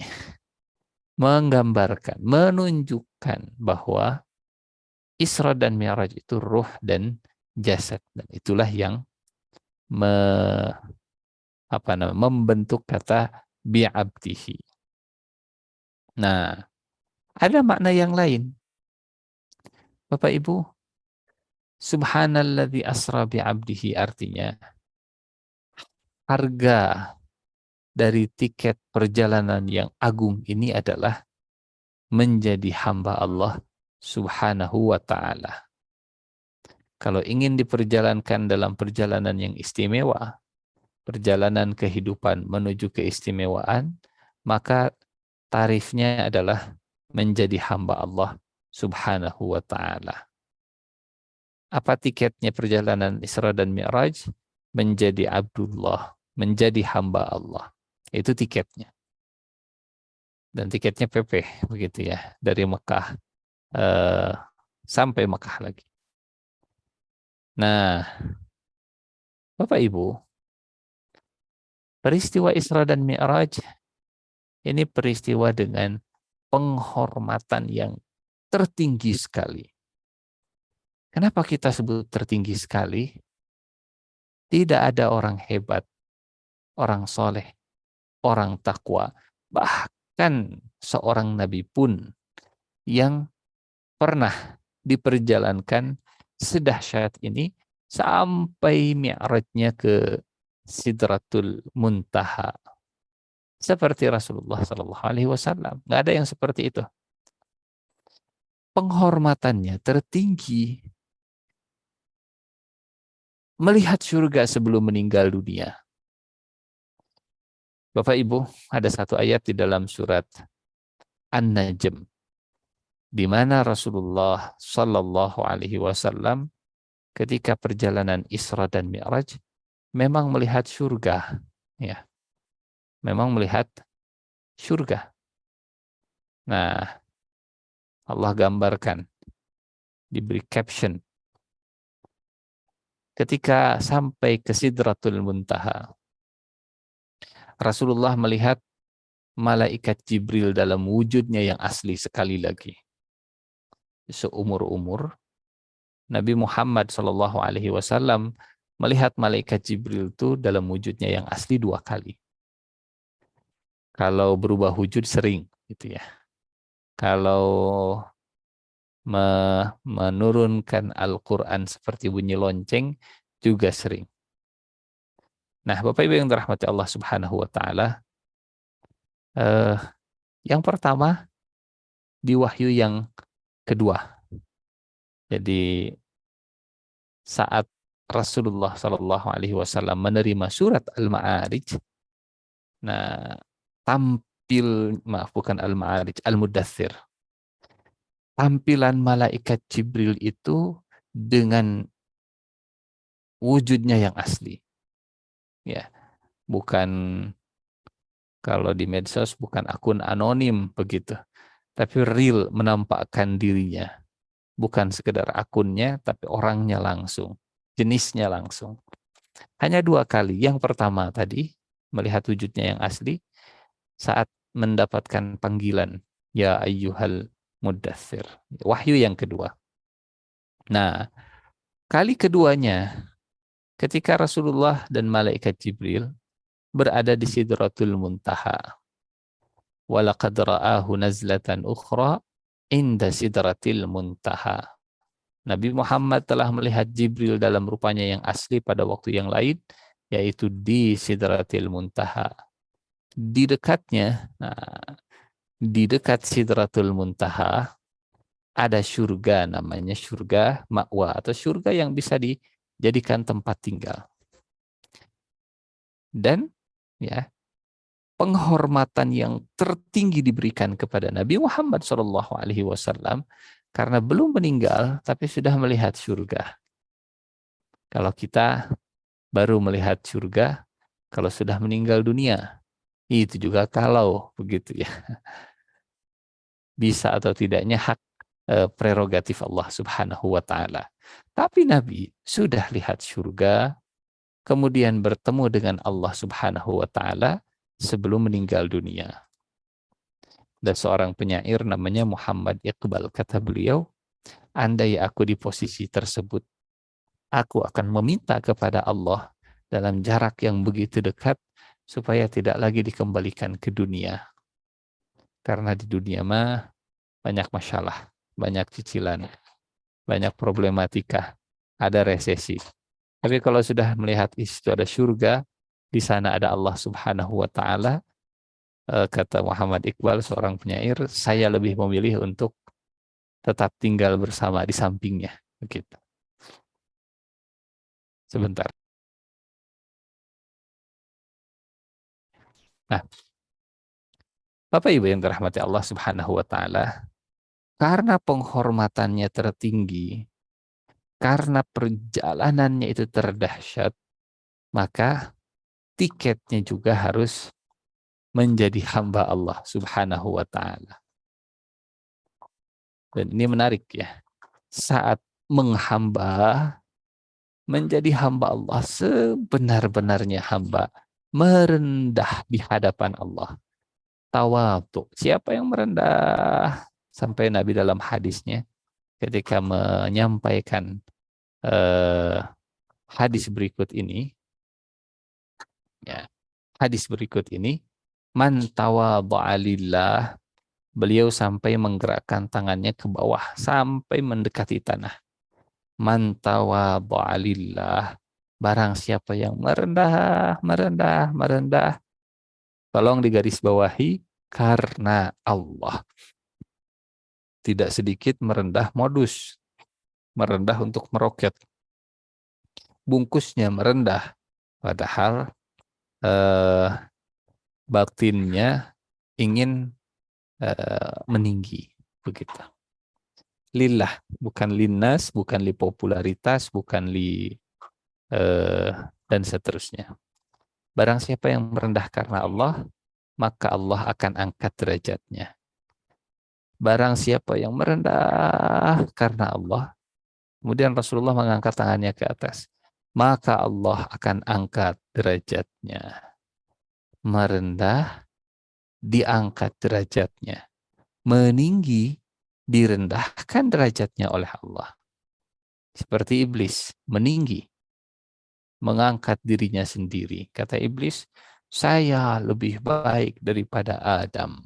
menggambarkan, menunjukkan bahwa Isra dan Mi'raj itu ruh dan jasad. Dan itulah yang me, membentuk kata bi'abdihi. Nah, ada makna yang lain. Bapak Ibu, subhanalladzi asra bi'abdihi artinya harga dari tiket perjalanan yang agung ini adalah menjadi hamba Allah Subhanahu wa ta'ala. Kalau ingin diperjalankan dalam perjalanan yang istimewa, perjalanan kehidupan menuju keistimewaan, maka tarifnya adalah menjadi hamba Allah Subhanahu wa ta'ala. Apa tiketnya perjalanan Isra dan Mi'raj? Menjadi Abdullah, menjadi hamba Allah. Itu tiketnya. Dan tiketnya PP begitu ya, dari Mekah sampai Mekah lagi. Nah, Bapak Ibu, peristiwa Isra dan Mi'raj ini peristiwa dengan penghormatan yang tertinggi sekali. Kenapa kita sebut tertinggi sekali? Tidak ada orang hebat, orang soleh, orang takwa, bahkan seorang nabi pun yang pernah diperjalankan sedahsyat ini sampai mi'rajnya ke Sidratul Muntaha. Seperti Rasulullah Sallallahu Alaihi Wasallam. Nggak ada yang seperti itu. Penghormatannya tertinggi. Melihat surga sebelum meninggal dunia. Bapak Ibu, ada satu ayat di dalam surat An-Najm, di mana Rasulullah Sallallahu Alaihi Wasallam ketika perjalanan Isra dan Mi'raj memang melihat surga, ya, memang melihat surga. Nah, Allah gambarkan, diberi caption, ketika sampai ke Sidratul Muntaha, Rasulullah melihat malaikat Jibril dalam wujudnya yang asli sekali lagi. Seumur-umur Nabi Muhammad SAW melihat malaikat Jibril itu dalam wujudnya yang asli 2 kali. Kalau berubah wujud sering, gitu ya. Kalau menurunkan Al-Quran seperti bunyi lonceng juga sering. Nah, Bapak Ibu yang dirahmati Allah Subhanahu wa Ta'ala, yang pertama di wahyu yang kedua. Jadi saat Rasulullah Shallallahu Alaihi Wasallam menerima surat Al-Ma'arij, nah maaf bukan Al-Ma'arij, Al-Mudaththir, tampilan malaikat Jibril itu dengan wujudnya yang asli, ya, bukan kalau di medsos bukan akun anonim begitu, tapi real, menampakkan dirinya, bukan sekedar akunnya, tapi orangnya langsung, jenisnya langsung. Hanya 2 kali. Yang pertama tadi, melihat wujudnya yang asli, saat mendapatkan panggilan, ya ayyuhal muddathir. Wahyu yang kedua. Nah, kali keduanya, ketika Rasulullah dan malaikat Jibril berada di Sidratul Muntaha. Walaqad ra'ahu nazlatan ukhra inda Sidratil Muntaha. Nabi Muhammad telah melihat Jibril dalam rupanya yang asli pada waktu yang lain, yaitu di Sidratil Muntaha. Di dekatnya, di dekat Sidratul Muntaha, ada surga, namanya surga ma'wa, atau surga yang bisa dijadikan tempat tinggal. Dan ya, penghormatan yang tertinggi diberikan kepada Nabi Muhammad SAW karena belum meninggal tapi sudah melihat surga. Kalau kita baru melihat surga kalau sudah meninggal dunia, itu juga kalau begitu ya. Bisa atau tidaknya hak prerogatif Allah Subhanahu wa taala. Tapi Nabi sudah lihat surga, kemudian bertemu dengan Allah Subhanahu wa taala sebelum meninggal dunia. Dan seorang penyair namanya Muhammad Iqbal, kata beliau, andai aku di posisi tersebut, aku akan meminta kepada Allah dalam jarak yang begitu dekat supaya tidak lagi dikembalikan ke dunia. Karena di dunia mah banyak masalah, banyak cicilan, banyak problematika, ada resesi. Tapi kalau sudah melihat itu ada surga, di sana ada Allah Subhanahu wa taala, kata Muhammad Iqbal, seorang penyair, saya lebih memilih untuk tetap tinggal bersama di sampingnya. Begitu. Sebentar. Nah, Bapak Ibu yang dirahmati Allah Subhanahu wa taala, karena penghormatannya tertinggi, karena perjalanannya itu terdahsyat, maka tiketnya juga harus menjadi hamba Allah Subhanahu wa taala. Dan ini menarik ya. Saat menghamba, menjadi hamba Allah sebenar-benarnya hamba, merendah di hadapan Allah. Tawadhu. Siapa yang merendah? Sampai Nabi dalam hadisnya ketika menyampaikan hadis berikut ini, ya, hadis berikut ini, man tawadha'a lillah, beliau sampai menggerakkan tangannya ke bawah sampai mendekati tanah. Man tawadha'a lillah, barang siapa yang merendah, tolong digarisbawahi, karena Allah. Tidak sedikit merendah modus, merendah untuk meroket. Bungkusnya merendah, padahal batinnya ingin meninggi, begitu. Lillah, bukan linnas, bukan li popularitas, bukan li dan seterusnya. Barang siapa yang merendah karena Allah, maka Allah akan angkat derajatnya. Barang siapa yang merendah karena Allah, kemudian Rasulullah mengangkat tangannya ke atas, maka Allah akan angkat derajatnya. Merendah, diangkat derajatnya. Meninggi, direndahkan derajatnya oleh Allah. Seperti iblis, meninggi, mengangkat dirinya sendiri. Kata iblis, saya lebih baik daripada Adam.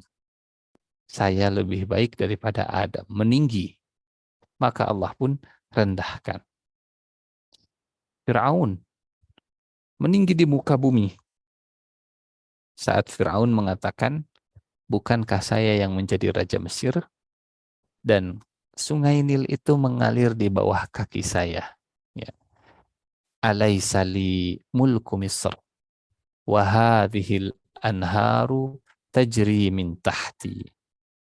Saya lebih baik daripada Adam. Meninggi. Maka Allah pun rendahkan. Fir'aun meninggi di muka bumi. Saat Fir'aun mengatakan, bukankah saya yang menjadi Raja Mesir? Dan sungai Nil itu mengalir di bawah kaki saya. Ya. Alaysa li mulku Misr wa hadhil anharu tajri min tahti.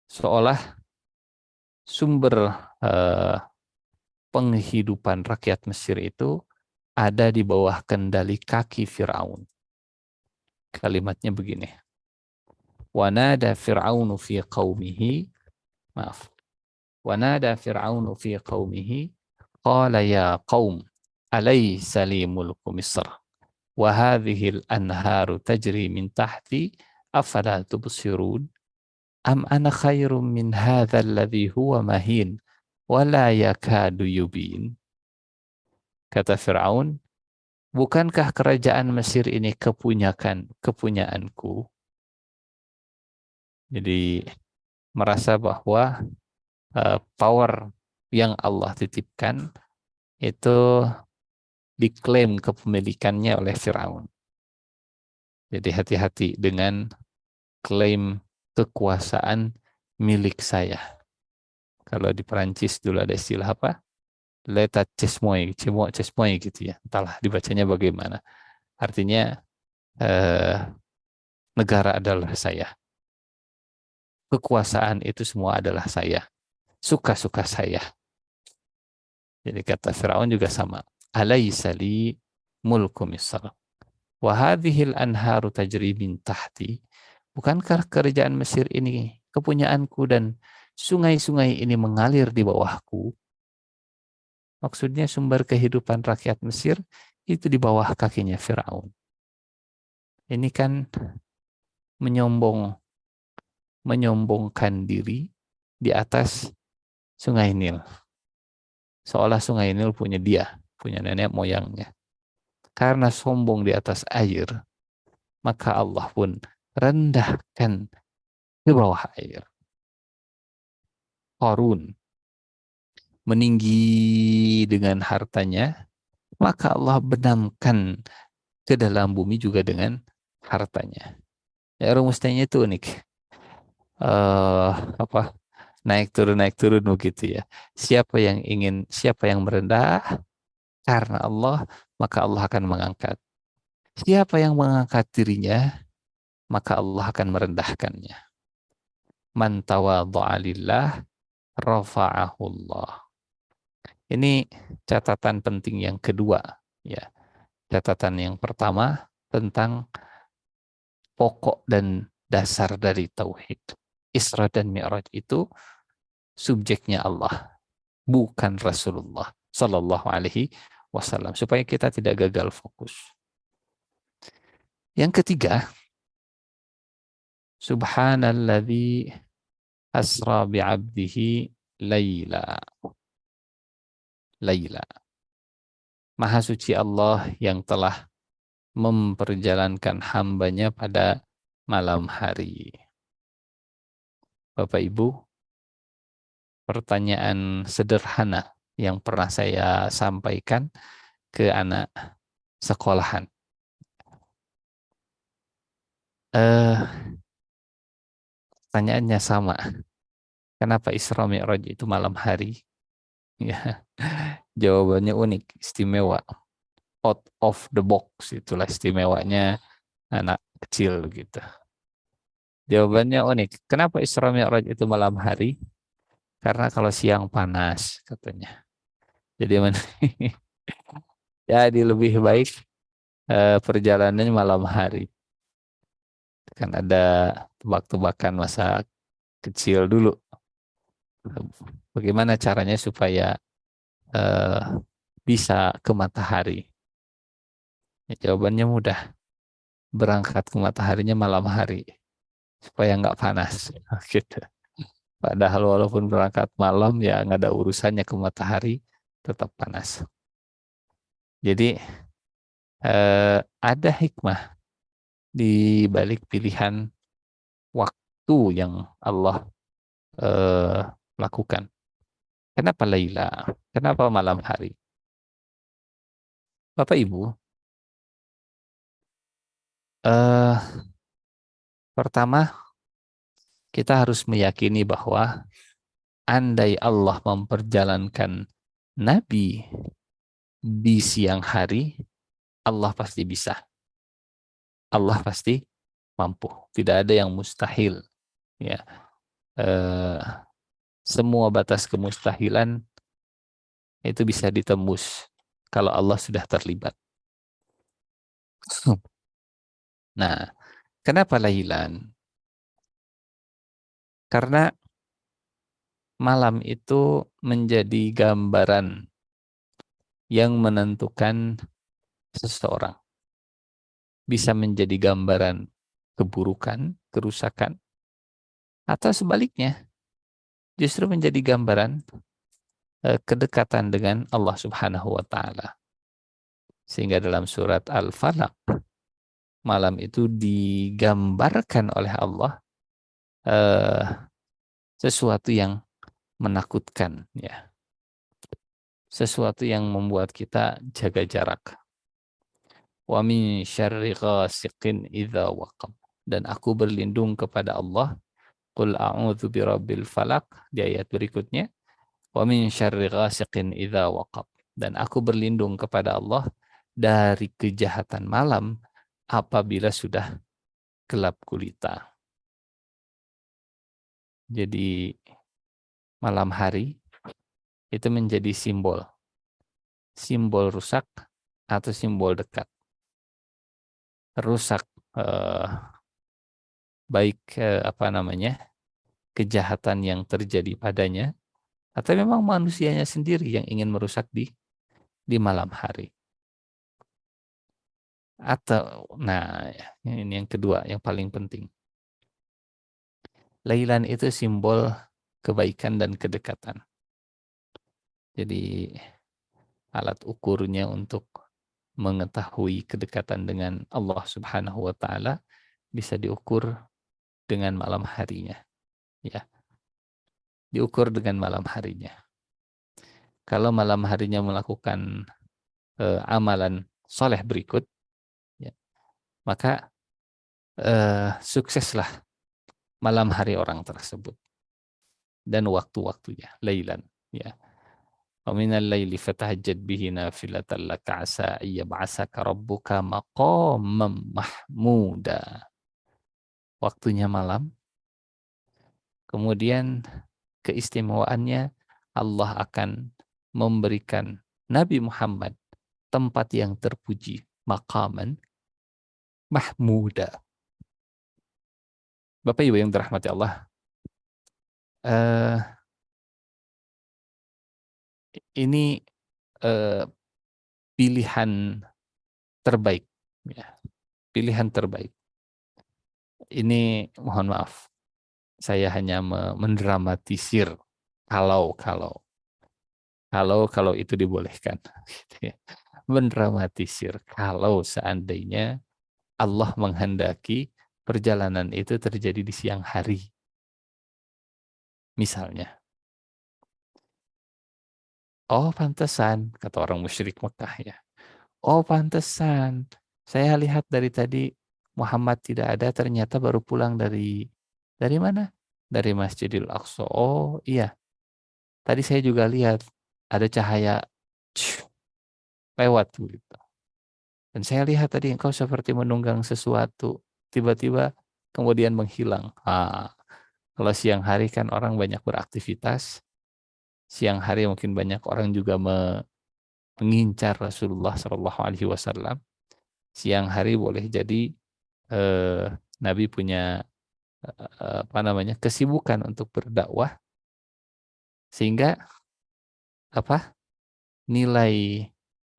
Seolah sumber eh, penghidupan rakyat Mesir itu ada di bawah kendali kaki Fir'aun. Kalimatnya begini. Wanada Fir'aunu fi qawmihi, maaf. Wanada Fir'aunu fi qawmihi, qala ya qawm, alaysa li mulku Misr, wa hadhil anharu tajri min tahti, afala tubsirun, am ana khairum min hadha alladhi huwa mahin, wala yakadu yubin. Kata Fir'aun, bukankah kerajaan Mesir ini kepunyaanku? Jadi merasa bahwa power yang Allah titipkan itu diklaim kepemilikannya oleh Fir'aun. Jadi hati-hati dengan klaim kekuasaan milik saya. Kalau di Perancis dulu ada istilah apa? L'état c'est moi gitu ya. Entahlah dibacanya bagaimana. Artinya negara adalah saya. Kekuasaan itu semua adalah saya. Suka-suka saya. Jadi kata Firaun juga sama. Alaysa li mulku Misr. Wa hadhil anharu tajri min tahti. Bukankah kerajaan Mesir ini kepunyaanku dan sungai-sungai ini mengalir di bawahku? Maksudnya sumber kehidupan rakyat Mesir itu di bawah kakinya Firaun. Ini kan menyombongkan diri di atas Sungai Nil. Seolah Sungai Nil punya dia, punya nenek moyangnya. Karena sombong di atas air, maka Allah pun rendahkan ke bawah air. Qarun meninggi dengan hartanya, maka Allah benamkan ke dalam bumi juga dengan hartanya. Ya, rumusnya itu unik. Naik turun begitu ya. Siapa yang merendah karena Allah, maka Allah akan mengangkat. Siapa yang mengangkat dirinya, maka Allah akan merendahkannya. Man tawadha'a lillah rafa'ahu Allah. Ini catatan penting yang kedua, ya. Catatan yang pertama tentang pokok dan dasar dari tauhid. Isra dan Mi'raj itu subjeknya Allah, bukan Rasulullah Sallallahu Alaihi Wasallam, supaya kita tidak gagal fokus. Yang ketiga, Subhanalladzi asra bi'abdihi laila. Maha suci Allah yang telah memperjalankan hambanya pada malam hari. Bapak Ibu, pertanyaan sederhana yang pernah saya sampaikan ke anak sekolahan. Pertanyaannya sama. Kenapa Isra Mi'raj itu malam hari? Ya, jawabannya unik, istimewa. Out of the box, itulah istimewanya anak kecil gitu. Jawabannya unik. Kenapa Isra Mi'raj itu malam hari? Karena kalau siang panas katanya. Jadi lebih baik perjalanannya malam hari. Kan ada tebak-tebakan masa kecil dulu. Bagaimana caranya supaya bisa ke matahari? Ya, jawabannya mudah. Berangkat ke mataharinya malam hari supaya nggak panas. Gitu. Padahal walaupun berangkat malam ya nggak ada urusannya ke matahari, tetap panas. Jadi ada hikmah di balik pilihan waktu yang Allah lakukan. Kenapa Laila? Kenapa malam hari? Bapak Ibu, pertama kita harus meyakini bahwa andai Allah memperjalankan Nabi di siang hari, Allah pasti bisa. Allah pasti mampu. Tidak ada yang mustahil. Ya, semua batas kemustahilan itu bisa ditembus kalau Allah sudah terlibat. Nah, kenapa lailan? Karena malam itu menjadi gambaran yang menentukan seseorang. Bisa menjadi gambaran keburukan, kerusakan, atau sebaliknya, justru menjadi gambaran kedekatan dengan Allah Subhanahu wa Ta'ala. Sehingga dalam surat Al-Falaq, malam itu digambarkan oleh Allah eh, sesuatu yang menakutkan, ya, sesuatu yang membuat kita jaga jarak. Wa min syarri ghasiqin idza waqab. Dan aku berlindung kepada Allah. Qul a'udzu birabbil falaq di ayat berikutnya. Wa min syarri ghasiqin idza waqab. Dan aku berlindung kepada Allah dari kejahatan malam apabila sudah gelap gulita. Jadi malam hari itu menjadi simbol rusak atau simbol dekat. Rusak baik kejahatan yang terjadi padanya, atau memang manusianya sendiri yang ingin merusak di malam hari. Atau, nah, ini yang kedua, yang paling penting. Lailan itu simbol kebaikan dan kedekatan. Jadi alat ukurnya untuk mengetahui kedekatan dengan Allah Subhanahu wa Ta'ala bisa diukur dengan malam harinya, ya. Diukur dengan malam harinya. Kalau malam harinya melakukan amalan soleh berikut, ya, maka sukseslah malam hari orang tersebut dan waktu-waktunya, lailan, ya. Wa minal laili fatahajjad bihi nafilatan laka asa ayyab'asaka rabbuka maqaman mahmuda. Waktunya malam, kemudian keistimewaannya Allah akan memberikan Nabi Muhammad tempat yang terpuji, maqaman mahmuda. Bapak Ibu yang dirahmati Allah, ini pilihan terbaik, ya. Pilihan terbaik. Ini mohon maaf, saya hanya mendramatisir kalau itu dibolehkan. Mendramatisir kalau seandainya Allah menghendaki perjalanan itu terjadi di siang hari. Misalnya, oh pantesan, kata orang musyrik Mekah, ya. Oh pantesan, saya lihat dari tadi Muhammad tidak ada, ternyata baru pulang dari mana? Dari Masjidil Aqsa. Oh iya, tadi saya juga lihat ada cahaya lewat gitu. Dan saya lihat tadi engkau seperti menunggang sesuatu, tiba-tiba kemudian menghilang. Kalau siang hari kan orang banyak beraktivitas, siang hari mungkin banyak orang juga mengincar Rasulullah Shallallahu Alaihi Wasallam. Siang hari boleh jadi Nabi punya kesibukan untuk berdakwah, sehingga nilai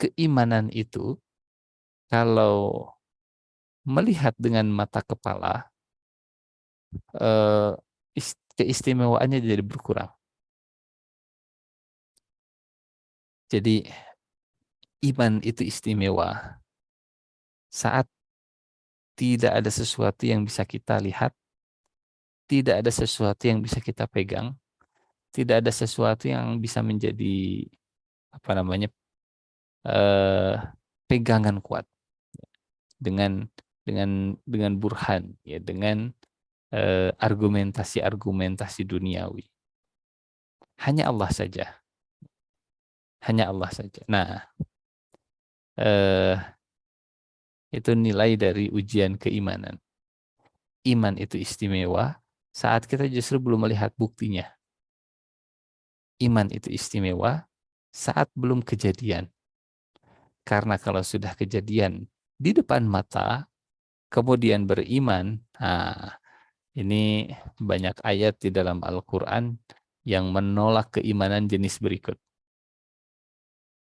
keimanan itu kalau melihat dengan mata kepala keistimewaannya jadi berkurang. Jadi iman itu istimewa saat tidak ada sesuatu yang bisa kita lihat, tidak ada sesuatu yang bisa kita pegang, tidak ada sesuatu yang bisa menjadi pegangan kuat dengan burhan, ya, dengan argumentasi duniawi. Hanya Allah saja. Hanya Allah saja. Nah, Itu nilai dari ujian keimanan. Iman itu istimewa saat kita justru belum melihat buktinya. Iman itu istimewa saat belum kejadian. Karena kalau sudah kejadian di depan mata, kemudian beriman, nah, ini banyak ayat di dalam Al-Quran yang menolak keimanan jenis berikut.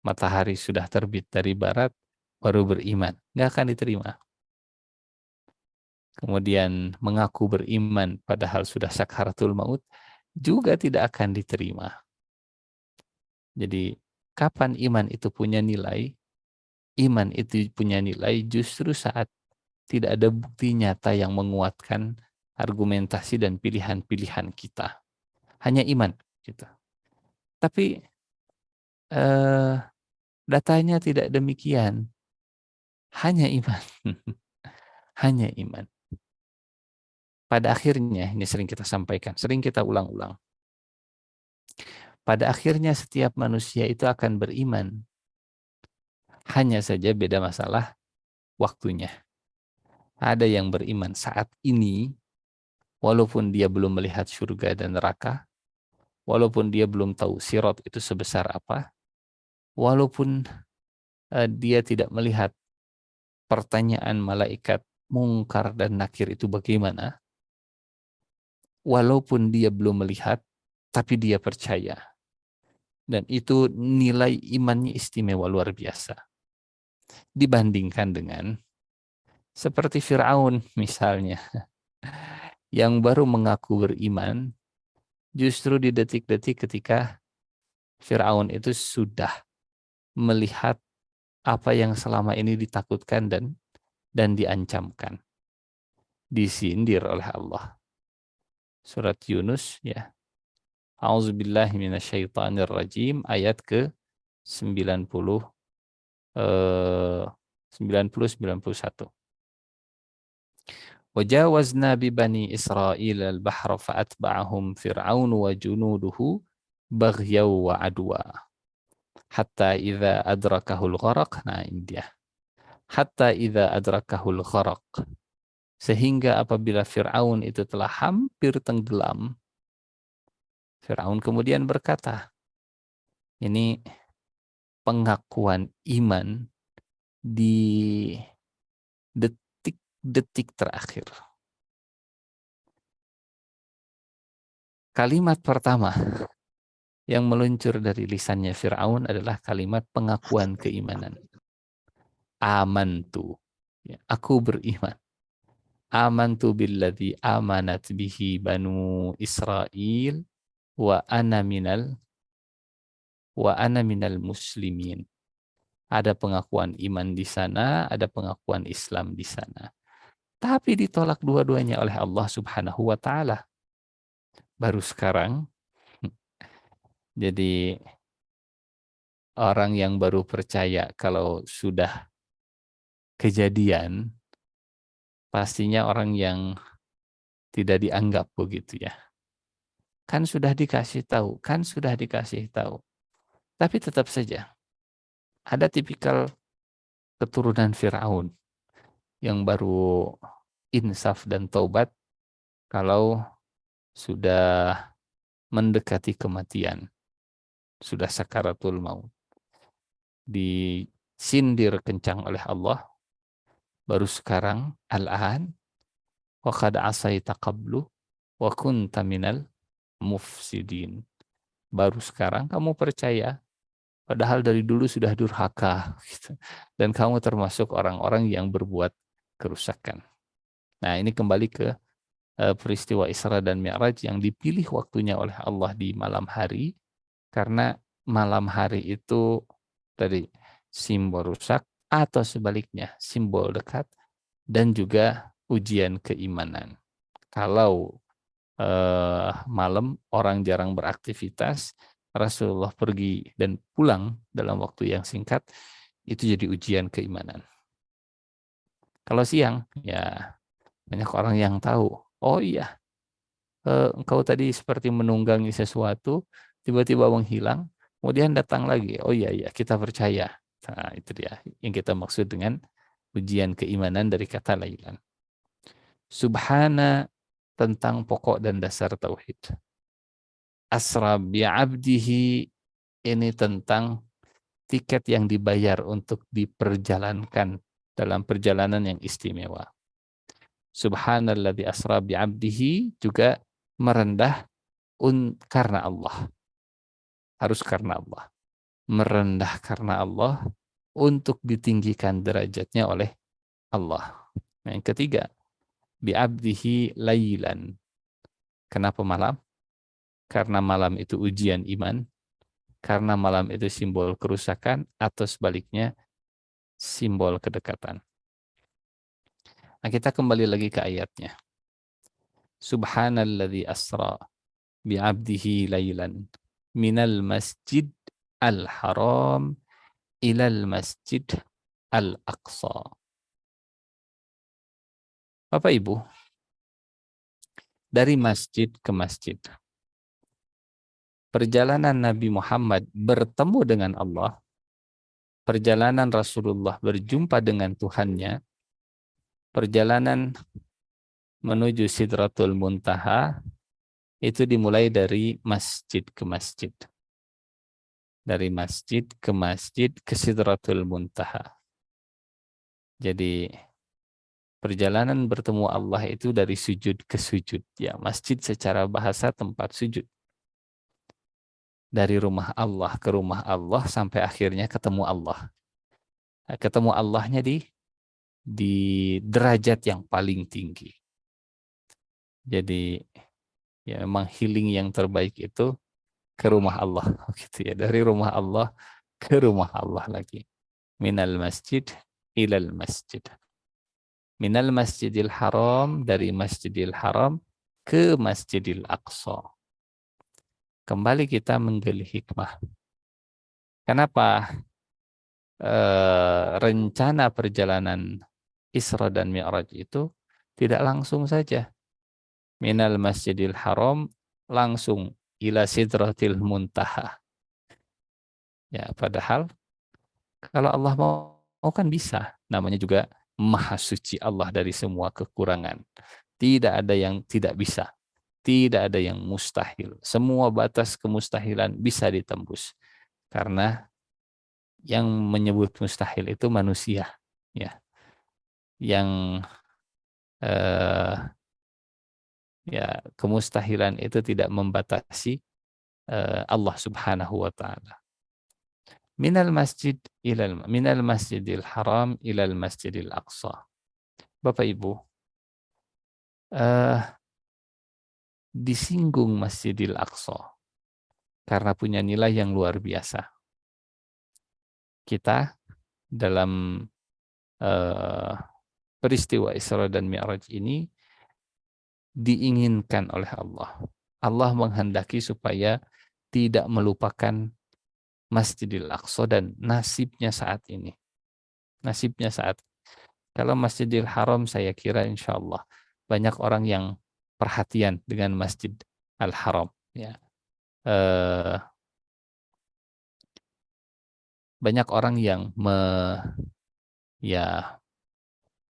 Matahari sudah terbit dari barat, baru beriman. Nggak akan diterima. Kemudian mengaku beriman padahal sudah sakaratul maut, juga tidak akan diterima. Jadi, kapan iman itu punya nilai? Iman itu punya nilai justru saat tidak ada bukti nyata yang menguatkan argumentasi dan pilihan-pilihan kita. Hanya iman. Gitu. Tapi datanya tidak demikian. Hanya iman. Hanya iman. Pada akhirnya, ini sering kita sampaikan, sering kita ulang-ulang. Pada akhirnya setiap manusia itu akan beriman. Hanya saja beda masalah waktunya. Ada yang beriman saat ini, walaupun dia belum melihat surga dan neraka, walaupun dia belum tahu sirat itu sebesar apa, walaupun dia tidak melihat pertanyaan malaikat mungkar dan nakir itu bagaimana, walaupun dia belum melihat, tapi dia percaya. Dan itu nilai imannya istimewa luar biasa. Dibandingkan dengan seperti Fir'aun misalnya, yang baru mengaku beriman, justru di detik-detik ketika Fir'aun itu sudah melihat apa yang selama ini ditakutkan dan diancamkan. Disindir oleh Allah. Surat Yunus, ya. A'udzubillahi minasyaitonirrajim, ayat ke 90 90-91. Wajawazna bi bani Israil al-bahra fa'atba'ahum fir'aun wa junuduhu baghyaw wa adwa hatta idza adrakahul gharaq. Nah, ini dia. Hatta idza adrakahul gharaq, sehingga apabila Fir'aun itu telah hampir tenggelam, Fir'aun kemudian berkata, ini pengakuan iman di detik-detik terakhir. Kalimat pertama yang meluncur dari lisannya Fir'aun adalah kalimat pengakuan keimanan. Amantu. Ya, aku beriman. Amantu billadzi amanat bihi banu Israel wa ana minal muslimin. Ada pengakuan iman di sana, ada pengakuan Islam di sana. Tapi ditolak dua-duanya oleh Allah Subhanahu wa taala. Baru sekarang jadi orang yang baru percaya kalau sudah kejadian, pastinya orang yang tidak dianggap begitu ya. Kan sudah dikasih tahu, Tapi tetap saja ada tipikal keturunan Fir'aun yang baru insaf dan taubat kalau sudah mendekati kematian, sudah sakaratul maut, disindir kencang oleh Allah, baru sekarang al-an wa qad asaita qablu wa kunta minal mufsidin. Baru sekarang kamu percaya, padahal dari dulu sudah durhaka gitu. Dan kamu termasuk orang-orang yang berbuat kerusakan. Nah, ini kembali ke peristiwa Isra dan Mi'raj yang dipilih waktunya oleh Allah di malam hari, karena malam hari itu tadi simbol rusak atau sebaliknya simbol dekat dan juga ujian keimanan. Kalau malam orang jarang beraktivitas, Rasulullah pergi dan pulang dalam waktu yang singkat, itu jadi ujian keimanan. Kalau siang, ya banyak orang yang tahu, oh iya, engkau tadi seperti menunggangi sesuatu, tiba-tiba menghilang, kemudian datang lagi, oh iya, kita percaya. Nah, itu dia yang kita maksud dengan ujian keimanan dari kata laylan. Subhana tentang pokok dan dasar tauhid. Asra bi'abdihi ini tentang tiket yang dibayar untuk diperjalankan dalam perjalanan yang istimewa. Subhanalladzi asra bi'abdihi juga merendah karena Allah. Harus karena Allah. Merendah karena Allah untuk ditinggikan derajatnya oleh Allah. Yang ketiga, bi'abdihi laylan. Kenapa malam? Karena malam itu ujian iman. Karena malam itu simbol kerusakan atau sebaliknya simbol kedekatan. Nah, kita kembali lagi ke ayatnya. Subhanalladzi asra bi'abdihi laylan minal masjid al-haram ilal masjid al-aqsa. Bapak Ibu, dari masjid ke masjid, perjalanan Nabi Muhammad bertemu dengan Allah, perjalanan Rasulullah berjumpa dengan Tuhannya, perjalanan menuju Sidratul Muntaha, itu dimulai dari masjid ke masjid. Dari masjid ke Sidratul Muntaha. Jadi perjalanan bertemu Allah itu dari sujud ke sujud. Ya, masjid secara bahasa tempat sujud. Dari rumah Allah ke rumah Allah sampai akhirnya ketemu Allah. Nah, ketemu Allahnya di derajat yang paling tinggi. Jadi ya memang healing yang terbaik itu ke rumah Allah gitu ya, dari rumah Allah ke rumah Allah lagi. Minal masjid ilal masjid. Minal masjidil haram, dari masjidil haram ke masjidil aqsa. Kembali kita menggali hikmah. Kenapa rencana perjalanan Isra dan Mi'raj itu tidak langsung saja? Minal masjidil haram langsung ila sidratil muntaha. Ya, padahal kalau Allah mau kan bisa. Namanya juga Maha Suci Allah dari semua kekurangan. Tidak ada yang tidak bisa. Tidak ada yang mustahil. Semua batas kemustahilan bisa ditembus. Karena yang menyebut mustahil itu manusia. Ya. Yang ya kemustahilan itu tidak membatasi Allah Subhanahu wa taala. Minal masjidil haram ilal masjidil aqsa. Bapak Ibu, disinggung Masjidil Aqsa karena punya nilai yang luar biasa. Kita dalam peristiwa Isra dan Mi'raj ini diinginkan oleh Allah. Allah menghendaki supaya tidak melupakan Masjidil Aqsa dan nasibnya saat ini. Nasibnya saat kalau Masjidil Haram saya kira insya Allah banyak orang yang perhatian dengan Masjid Al-Haram. Ya. Banyak orang yang ya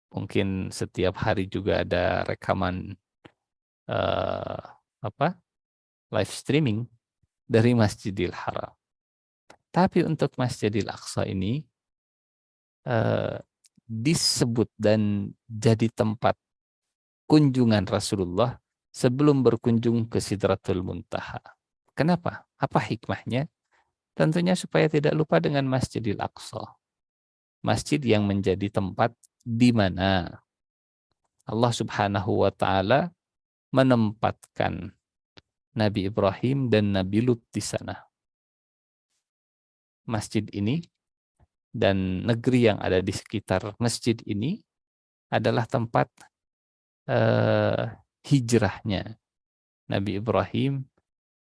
mungkin setiap hari juga ada rekaman live streaming dari Masjidil Haram. Tapi untuk Masjidil Aqsa ini disebut dan jadi tempat kunjungan Rasulullah sebelum berkunjung ke Sidratul Muntaha. Kenapa? Apa hikmahnya? Tentunya supaya tidak lupa dengan Masjidil Aqsa. Masjid yang menjadi tempat di mana Allah Subhanahu wa taala menempatkan Nabi Ibrahim dan Nabi Lut di sana. Masjid ini dan negeri yang ada di sekitar masjid ini adalah tempat hijrahnya Nabi Ibrahim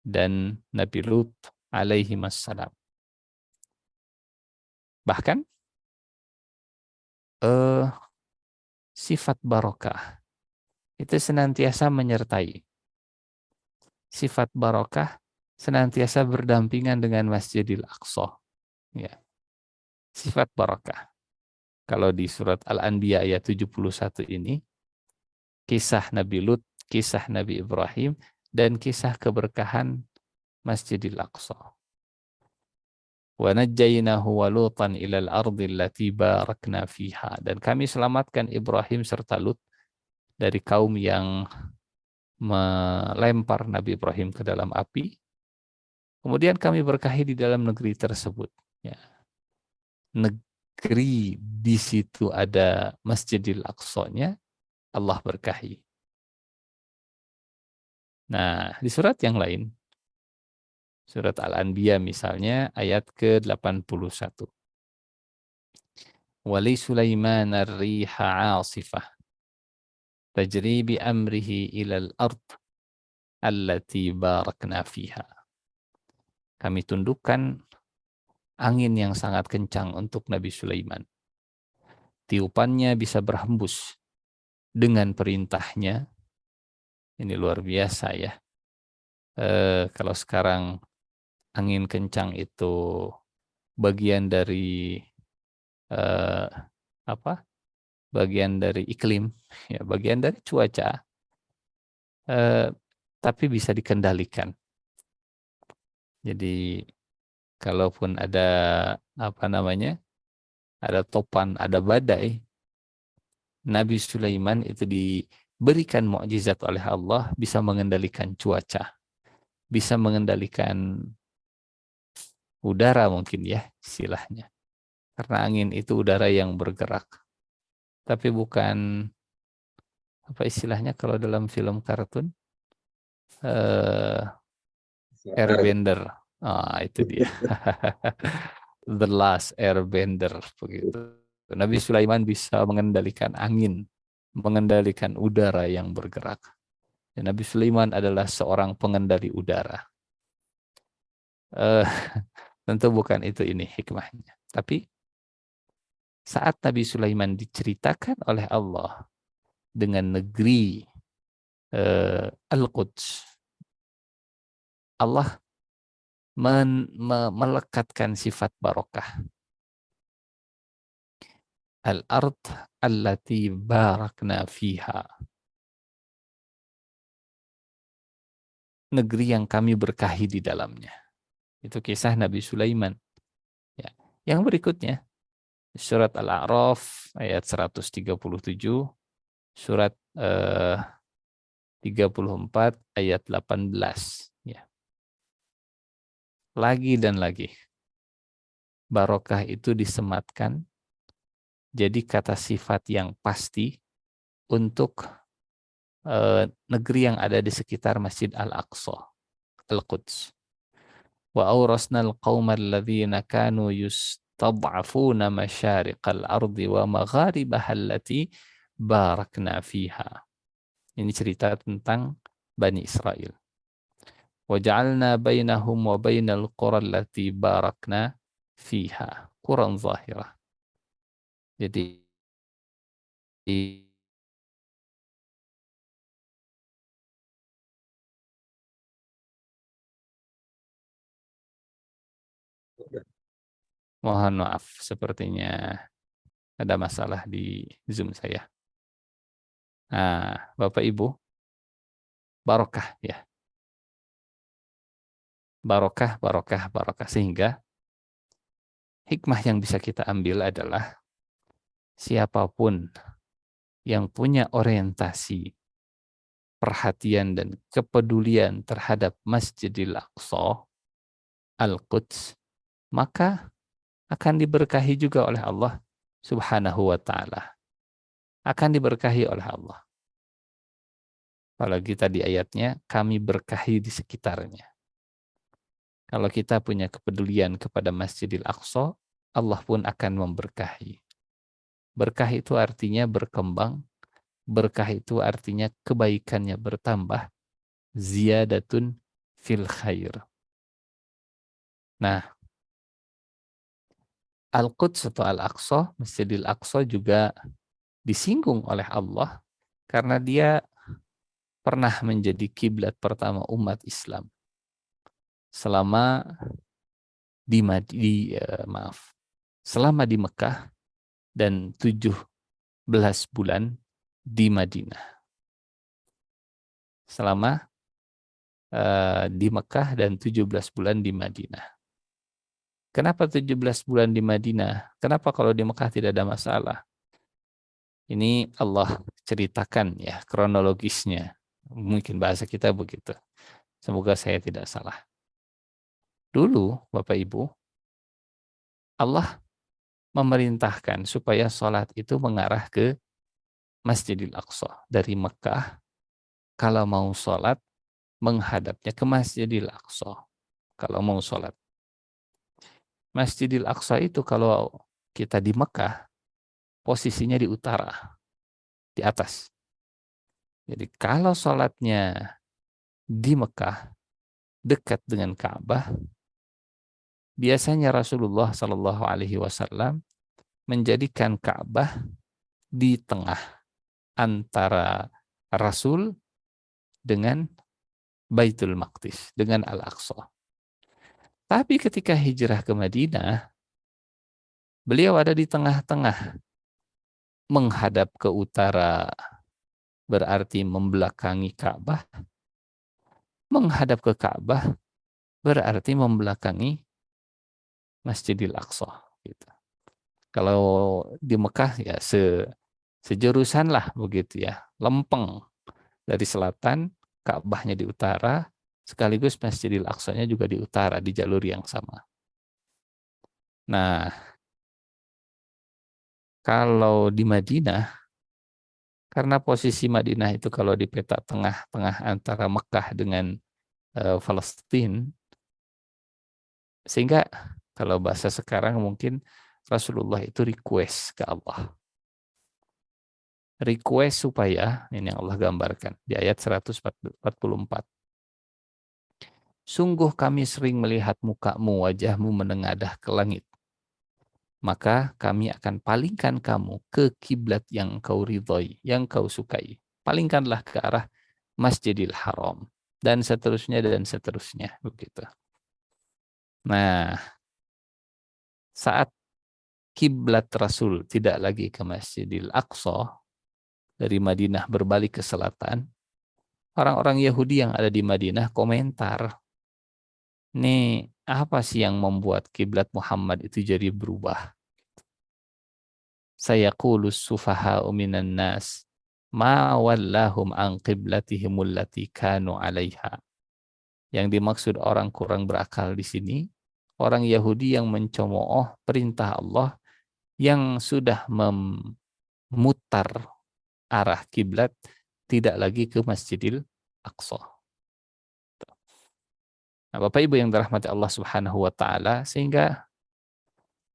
dan Nabi Lut alaihi wassalam. Bahkan sifat barokah itu senantiasa menyertai. Sifat barokah senantiasa berdampingan dengan Masjidil Aqsa. Ya. Sifat barokah. Kalau di surat Al-Anbiya ayat 71 ini, kisah Nabi Lut, kisah Nabi Ibrahim, dan kisah keberkahan Masjidil Aqsa. Wa najjaynahu wa Lutan ilal ardi allati barakna fiha. Dan kami selamatkan Ibrahim serta Lut dari kaum yang melempar Nabi Ibrahim ke dalam api. Kemudian kami berkahi di dalam negeri tersebut. Ya. Negeri di situ ada Masjidil Aqsa-nya, Allah berkahi. Nah, di surat yang lain, surat Al-Anbiya misalnya ayat ke-81. Wali Sulaiman ar-riha 'asifah tajri bi amrihi ilal ard allati barakna fiha. Kami tundukkan angin yang sangat kencang untuk Nabi Sulaiman. Tiupannya bisa berhembus dengan perintahnya. Ini luar biasa ya. Kalau sekarang angin kencang itu bagian dari bagian dari iklim, ya, bagian dari cuaca, tapi bisa dikendalikan. Jadi kalaupun ada ada topan, ada badai, Nabi Sulaiman itu diberikan mukjizat oleh Allah, bisa mengendalikan cuaca, bisa mengendalikan udara mungkin ya istilahnya. Karena angin itu udara yang bergerak. Tapi bukan apa istilahnya kalau dalam film kartun, airbender. Itu dia. The Last Airbender begitu. Nabi Sulaiman bisa mengendalikan angin, mengendalikan udara yang bergerak. Dan Nabi Sulaiman adalah seorang pengendali udara. Tentu bukan itu ini hikmahnya. Tapi saat Nabi Sulaiman diceritakan oleh Allah dengan negeri Al-Quds, Allah melekatkan sifat barokah. Al-ard allati barakna fiha. Negeri yang kami berkahi di dalamnya. Itu kisah Nabi Sulaiman. Ya. Yang berikutnya, surat Al-A'raf ayat 137, surat 34 ayat 18. Ya. Lagi dan lagi. Barokah itu disematkan jadi kata sifat yang pasti untuk negeri yang ada di sekitar Masjid Al-Aqsa, Al-Quds. Wa awrasnal qawma alladhina kanu yustad'afuna masyariqal ardi wa magharibaha allati barakna fiha. Ini cerita tentang Bani Israel. Wa ja'alna bainahum wa bainal qura allati barakna fiha quran zahirah. Jadi mohon maaf, sepertinya ada masalah di Zoom saya. Nah, Bapak Ibu, barokah ya. Barokah, barokah, barokah. Sehingga hikmah yang bisa kita ambil adalah siapapun yang punya orientasi, perhatian dan kepedulian terhadap Masjidil Aqsa, Al-Quds, maka akan diberkahi juga oleh Allah Subhanahu wa ta'ala. Akan diberkahi oleh Allah. Apalagi tadi ayatnya, kami berkahi di sekitarnya. Kalau kita punya kepedulian kepada Masjidil Aqsa, Allah pun akan memberkahi. Berkah itu artinya berkembang. Berkah itu artinya kebaikannya bertambah. Ziyadatun fil khair. Nah, Al-Quds atau Al-Aqsa, Masjidil Aqsa juga disinggung oleh Allah karena dia pernah menjadi kiblat pertama umat Islam selama selama di Mekah dan 17 bulan di Madinah. Selama di Mekah dan 17 bulan di Madinah. Kenapa 17 bulan di Madinah? Kenapa kalau di Mekah tidak ada masalah? Ini Allah ceritakan ya kronologisnya. Mungkin bahasa kita begitu. Semoga saya tidak salah. Dulu, Bapak Ibu, Allah memerintahkan supaya sholat itu mengarah ke Masjidil Aqsa. Dari Mekah, kalau mau sholat, menghadapnya ke Masjidil Aqsa. Kalau mau sholat. Masjidil Aqsa itu kalau kita di Mekah, posisinya di utara, di atas. Jadi kalau sholatnya di Mekah, dekat dengan Ka'bah, biasanya Rasulullah Shallallahu Alaihi Wasallam menjadikan Ka'bah di tengah antara Rasul dengan Baitul Maqdis, dengan Al-Aqsa. Tapi ketika hijrah ke Madinah, beliau ada di tengah-tengah, menghadap ke utara berarti membelakangi Ka'bah, menghadap ke Ka'bah berarti membelakangi Masjidil Aqsa. Gitu. Kalau di Mekah ya sejurusan lah begitu ya, lempeng dari selatan, Ka'bahnya di utara, sekaligus Masjidil Aqsa-nya juga di utara, di jalur yang sama. Nah, kalau di Madinah, karena posisi Madinah itu kalau di peta tengah-tengah antara Mekah dengan Palestina, sehingga kalau bahasa sekarang mungkin Rasulullah itu request ke Allah. Request supaya, ini yang Allah gambarkan di ayat 144. Sungguh kami sering melihat mukamu, wajahmu menengadah ke langit. Maka kami akan palingkan kamu ke kiblat yang kau ridhoi, yang kau sukai. Palingkanlah ke arah Masjidil Haram. Dan seterusnya, dan seterusnya. Begitu. Nah, saat kiblat Rasul tidak lagi ke Masjidil Aqsa, dari Madinah berbalik ke selatan, orang-orang Yahudi yang ada di Madinah komentar, nih apa sih yang membuat kiblat Muhammad itu jadi berubah? Sayaqulus sufaha'u minan nas ma wallahum an qiblatihimul lati kanu 'alaiha. Yang dimaksud orang kurang berakal di sini, orang Yahudi yang mencemooh perintah Allah yang sudah memutar arah kiblat tidak lagi ke Masjidil Aqsa. Nah, Bapak Ibu yang dirahmati Allah Subhanahu wa taala, sehingga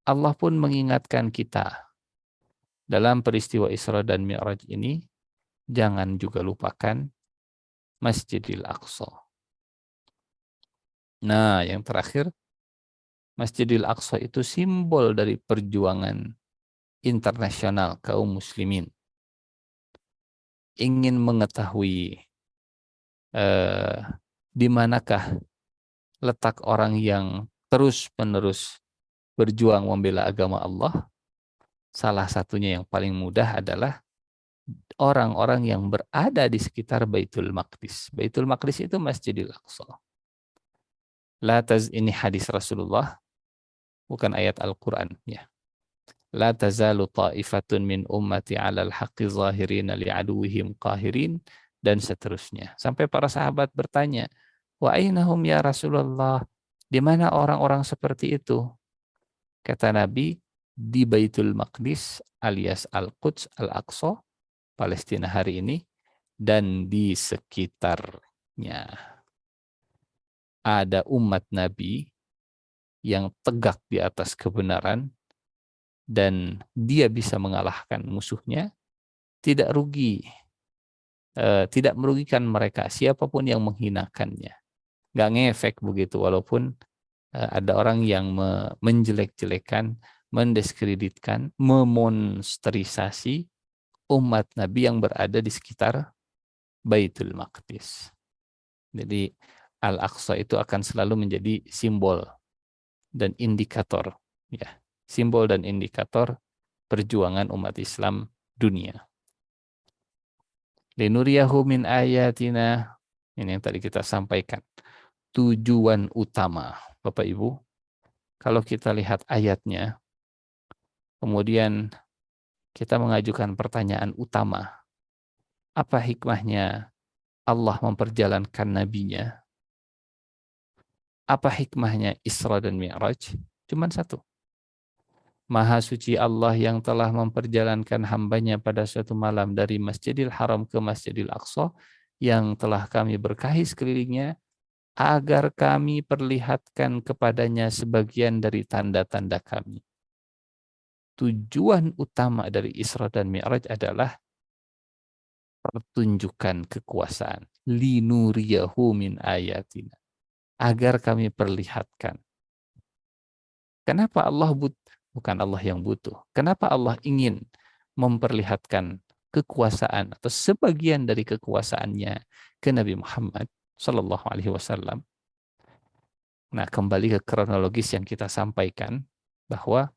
Allah pun mengingatkan kita dalam peristiwa Isra dan Mi'raj ini, jangan juga lupakan Masjidil Aqsa. Nah, yang terakhir, Masjidil Aqsa itu simbol dari perjuangan internasional kaum muslimin. Ingin mengetahui di manakah letak orang yang terus-menerus berjuang membela agama Allah, salah satunya yang paling mudah adalah orang-orang yang berada di sekitar Baitul Maqdis. Baitul Maqdis itu Masjidil Aqsa. Ini hadis Rasulullah, bukan ayat Al-Quran. Ya. La tazalu ta'ifatun min ummati alal haqqi zahirina li'aduwihim qahirin, dan seterusnya. Sampai para sahabat bertanya, wa ainahum ya Rasulullah, di mana orang-orang seperti itu? Kata Nabi, di Baitul Maqdis alias Al-Quds, Al-Aqsa, Palestina hari ini, dan di sekitarnya. Ada umat Nabi yang tegak di atas kebenaran, dan dia bisa mengalahkan musuhnya, tidak rugi, tidak merugikan mereka, siapapun yang menghinakannya. Nggak ngefek begitu, walaupun ada orang yang menjelek-jelekan, mendiskreditkan, memonsterisasi umat Nabi yang berada di sekitar Baitul Maqdis. Jadi Al-Aqsa itu akan selalu menjadi simbol dan indikator, ya, simbol dan indikator perjuangan umat Islam dunia. Linuriyahu min ayatina, ini yang tadi kita sampaikan. Tujuan utama, Bapak Ibu, kalau kita lihat ayatnya, kemudian kita mengajukan pertanyaan utama, apa hikmahnya Allah memperjalankan nabinya? Apa hikmahnya Isra dan Mi'raj? Cuman satu. Maha suci Allah yang telah memperjalankan hambanya pada suatu malam dari Masjidil Haram ke Masjidil Aqsa, yang telah kami berkahi sekelilingnya, agar kami perlihatkan kepadanya sebagian dari tanda-tanda kami. Tujuan utama dari Isra dan Mi'raj adalah pertunjukan kekuasaan. Linuriyahu min ayatina. Agar kami perlihatkan. Kenapa Allah bukan Allah yang butuh. Kenapa Allah ingin memperlihatkan kekuasaan atau sebagian dari kekuasaannya ke Nabi Muhammad Sallallahu Alaihi Wasallam? Nah, kembali ke kronologis yang kita sampaikan, bahwa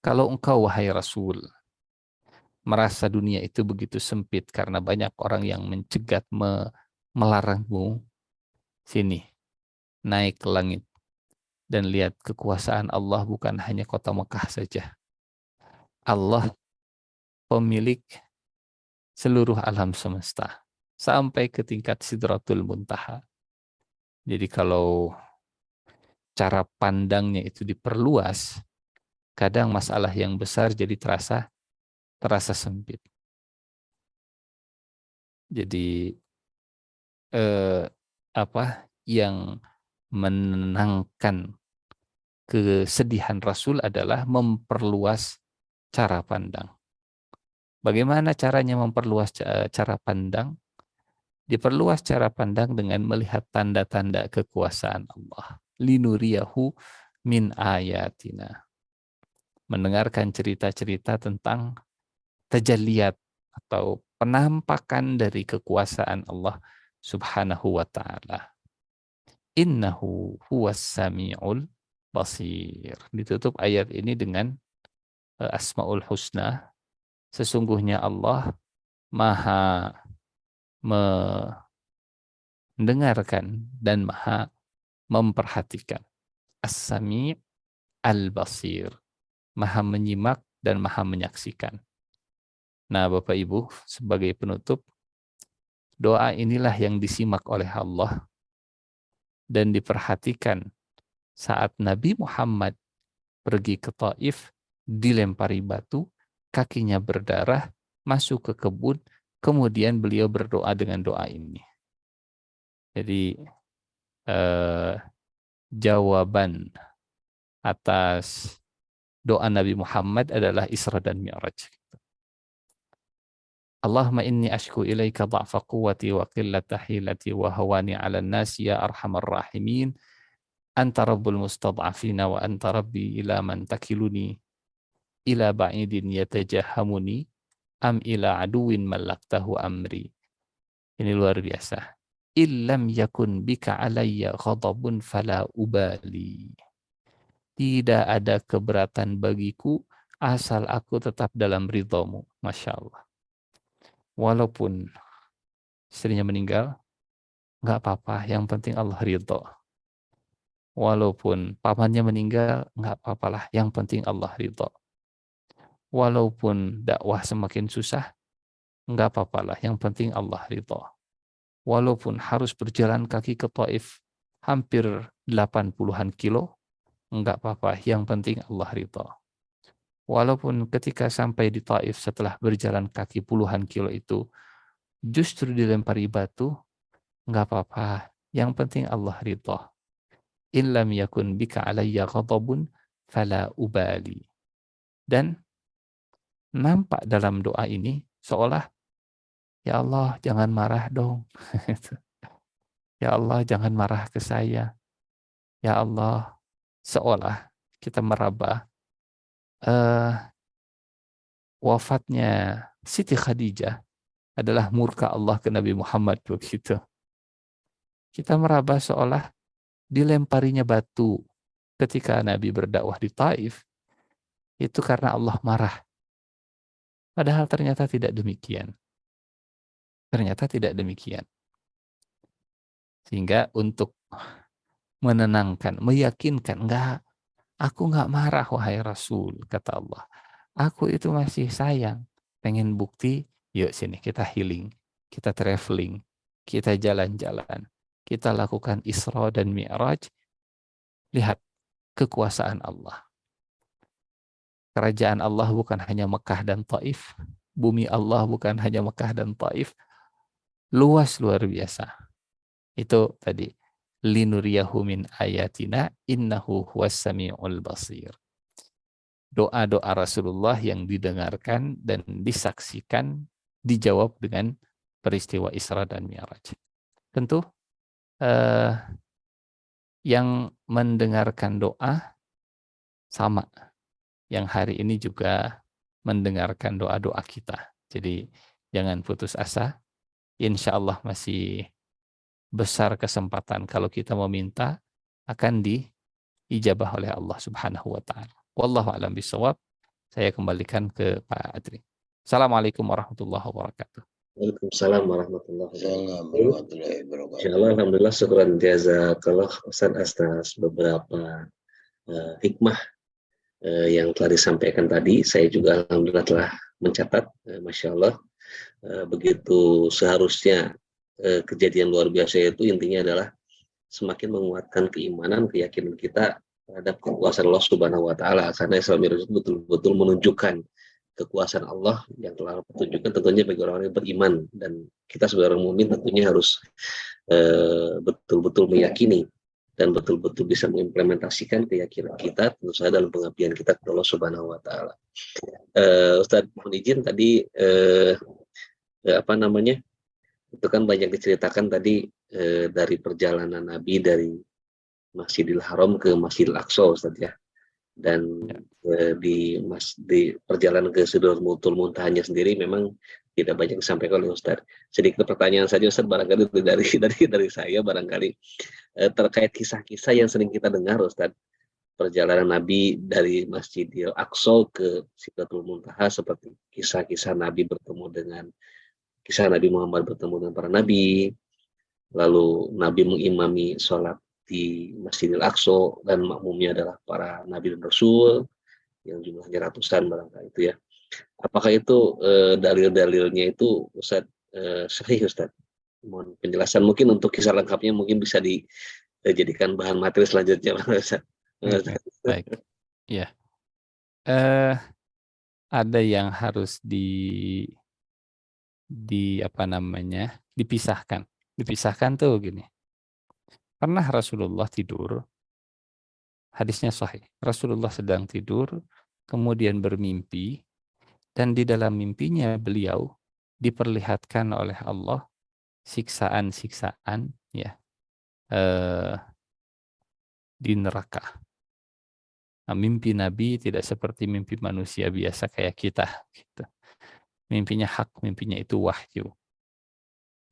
kalau engkau, wahai Rasul, merasa dunia itu begitu sempit karena banyak orang yang mencegat, melarangmu, sini, naik ke langit. Dan lihat kekuasaan Allah bukan hanya kota Mekah saja. Allah pemilik seluruh alam semesta. Sampai ke tingkat Sidratul Muntaha. Jadi kalau cara pandangnya itu diperluas, kadang masalah yang besar jadi terasa sempit. Jadi yang menenangkan kesedihan Rasul adalah memperluas cara pandang. Bagaimana caranya memperluas cara pandang? Diperluas cara pandang dengan melihat tanda-tanda kekuasaan Allah. Linuriyahu min ayatina. Mendengarkan cerita-cerita tentang tajalliyat atau penampakan dari kekuasaan Allah Subhanahu wa ta'ala. Innahu huwas sami'ul basir. Ditutup ayat ini dengan Asmaul Husna. Sesungguhnya Allah Maha mendengarkan dan Maha memperhatikan. As-Sami' Al-Basir. Maha menyimak dan Maha menyaksikan. Nah, Bapak Ibu, sebagai penutup, doa inilah yang disimak oleh Allah dan diperhatikan saat Nabi Muhammad pergi ke Taif, dilempari batu, kakinya berdarah, masuk ke kebun, kemudian beliau berdoa dengan doa ini. Jadi jawaban atas doa Nabi Muhammad adalah Isra dan Mi'raj. Allahumma inni ashku ilaika dha'fa quwwati wa qillata hilati wa hawani 'alan nas ya arhamar rahimin. Anta rabbul mustad'afina wa anta rabbi ila man takiluni ila ba'idin yatajahamuni am ila aduwin malaktahu amri. Ini luar biasa. Illam yakun bika alayya ghadabun fala ubali. Tidak ada keberatan bagiku asal aku tetap dalam ridhamu. Masya Allah. Walaupun istrinya meninggal, nggak apa-apa, yang penting Allah ridho. Walaupun pamannya meninggal, nggak apa-apalah, yang penting Allah ridho. Walaupun dakwah semakin susah, nggak apa-apalah, yang penting Allah ridho. Walaupun harus berjalan kaki ke Taif hampir 80-an kilo, nggak apa-apa, yang penting Allah ridho. Walaupun ketika sampai di Taif setelah berjalan kaki puluhan kilo itu, justru dilempari batu, nggak apa-apa, yang penting Allah ridho. In lam yakun bika alayya ghadabun fala ubali. Dan nampak dalam doa ini seolah, ya Allah jangan marah dong. Ya Allah jangan marah ke saya. Ya Allah, seolah kita meraba wafatnya Siti Khadijah adalah murka Allah ke Nabi Muhammad begitu. Kita meraba seolah dilemparinya batu ketika Nabi berdakwah di Taif, itu karena Allah marah. Padahal ternyata tidak demikian. Ternyata tidak demikian. Sehingga untuk menenangkan, meyakinkan, aku nggak marah wahai Rasul, kata Allah. Aku itu masih sayang. Pengen bukti, yuk sini kita healing, kita traveling, kita jalan-jalan, kita lakukan Isra dan Mi'raj. Lihat kekuasaan Allah. Kerajaan Allah bukan hanya Mekah dan Taif. Bumi Allah bukan hanya Mekah dan Taif. Luas luar biasa. Itu tadi. Linuriyahu min ayatina innahu huwas sami'ul basir. Doa-doa Rasulullah yang didengarkan dan disaksikan dijawab dengan peristiwa Isra dan Mi'raj. Tentu yang mendengarkan doa sama. Yang hari ini juga mendengarkan doa-doa kita. Jadi jangan putus asa. Insya Allah masih besar kesempatan kalau kita meminta akan diijabah oleh Allah Subhanahu wa taala. Wallahu a'lam bishawab. Saya kembalikan ke Pak Adri. Assalamualaikum warahmatullahi wabarakatuh. Waalaikumsalam warahmatullahi wabarakatuh. Insyaallah, alhamdulillah, syukran jazakallah Ustaz atas beberapa hikmah yang telah disampaikan tadi. Saya juga alhamdulillah telah mencatat, Masya Allah, begitu seharusnya. Kejadian luar biasa itu intinya adalah semakin menguatkan keimanan, keyakinan kita terhadap kekuasaan Allah Subhanahu wa taala, karena Isra Mi'raj itu betul-betul menunjukkan kekuasaan Allah yang telah ditunjukkan tentunya bagi orang-orang yang beriman, dan kita sebagai orang mukmin tentunya harus betul-betul meyakini dan betul-betul bisa mengimplementasikan keyakinan kita tentu saja dalam pengabdian kita kepada Allah Subhanahu wa taala. Ustadz mohon izin tadi itu kan banyak diceritakan tadi dari perjalanan Nabi dari Masjidil Haram ke Masjidil Aqsa, Ustaz ya. Dan di perjalanan ke Sidratul Muntahanya sendiri memang tidak banyak disampaikan oleh Ustaz. Sedikit pertanyaan saja Ustaz, barangkali dari saya barangkali terkait kisah-kisah yang sering kita dengar Ustaz. Perjalanan Nabi dari Masjidil Aqsa ke Sidratul Muntaha, seperti kisah-kisah Nabi bertemu dengan kisah Nabi Muhammad bertemu dengan para nabi, lalu Nabi mengimami sholat di Masjidil Aqsa dan makmumnya adalah para nabi dan rasul yang jumlahnya ratusan barangkali itu ya. Apakah itu dalil-dalilnya itu Ustaz sahih Ustaz? Mohon penjelasan, mungkin untuk kisah lengkapnya mungkin bisa dijadikan bahan materi selanjutnya Ustaz. Baik. Ya. Ada yang harus dipisahkan. Dipisahkan tuh gini. Pernah Rasulullah tidur, hadisnya sahih. Rasulullah sedang tidur, kemudian bermimpi, dan di dalam mimpinya beliau diperlihatkan oleh Allah siksaan-siksaan ya di neraka. Nah, mimpi Nabi tidak seperti mimpi manusia biasa kayak kita. Gitu. Mimpinya hak, mimpinya itu wahyu.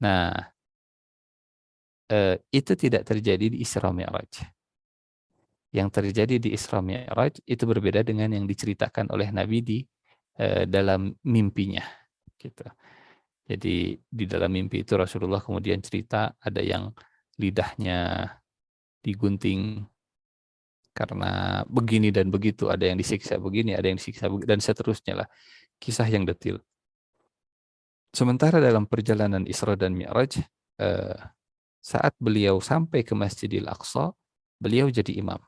Nah, itu tidak terjadi di Isra Mi'raj. Yang terjadi di Isra Mi'raj itu berbeda dengan yang diceritakan oleh Nabi di dalam mimpinya. Gitu. Jadi di dalam mimpi itu Rasulullah kemudian cerita ada yang lidahnya digunting karena begini dan begitu, ada yang disiksa begini, ada yang disiksa begini, dan seterusnya lah. Kisah yang detail. Sementara dalam perjalanan Isra dan Mi'raj, saat beliau sampai ke Masjidil Aqsa, beliau jadi imam.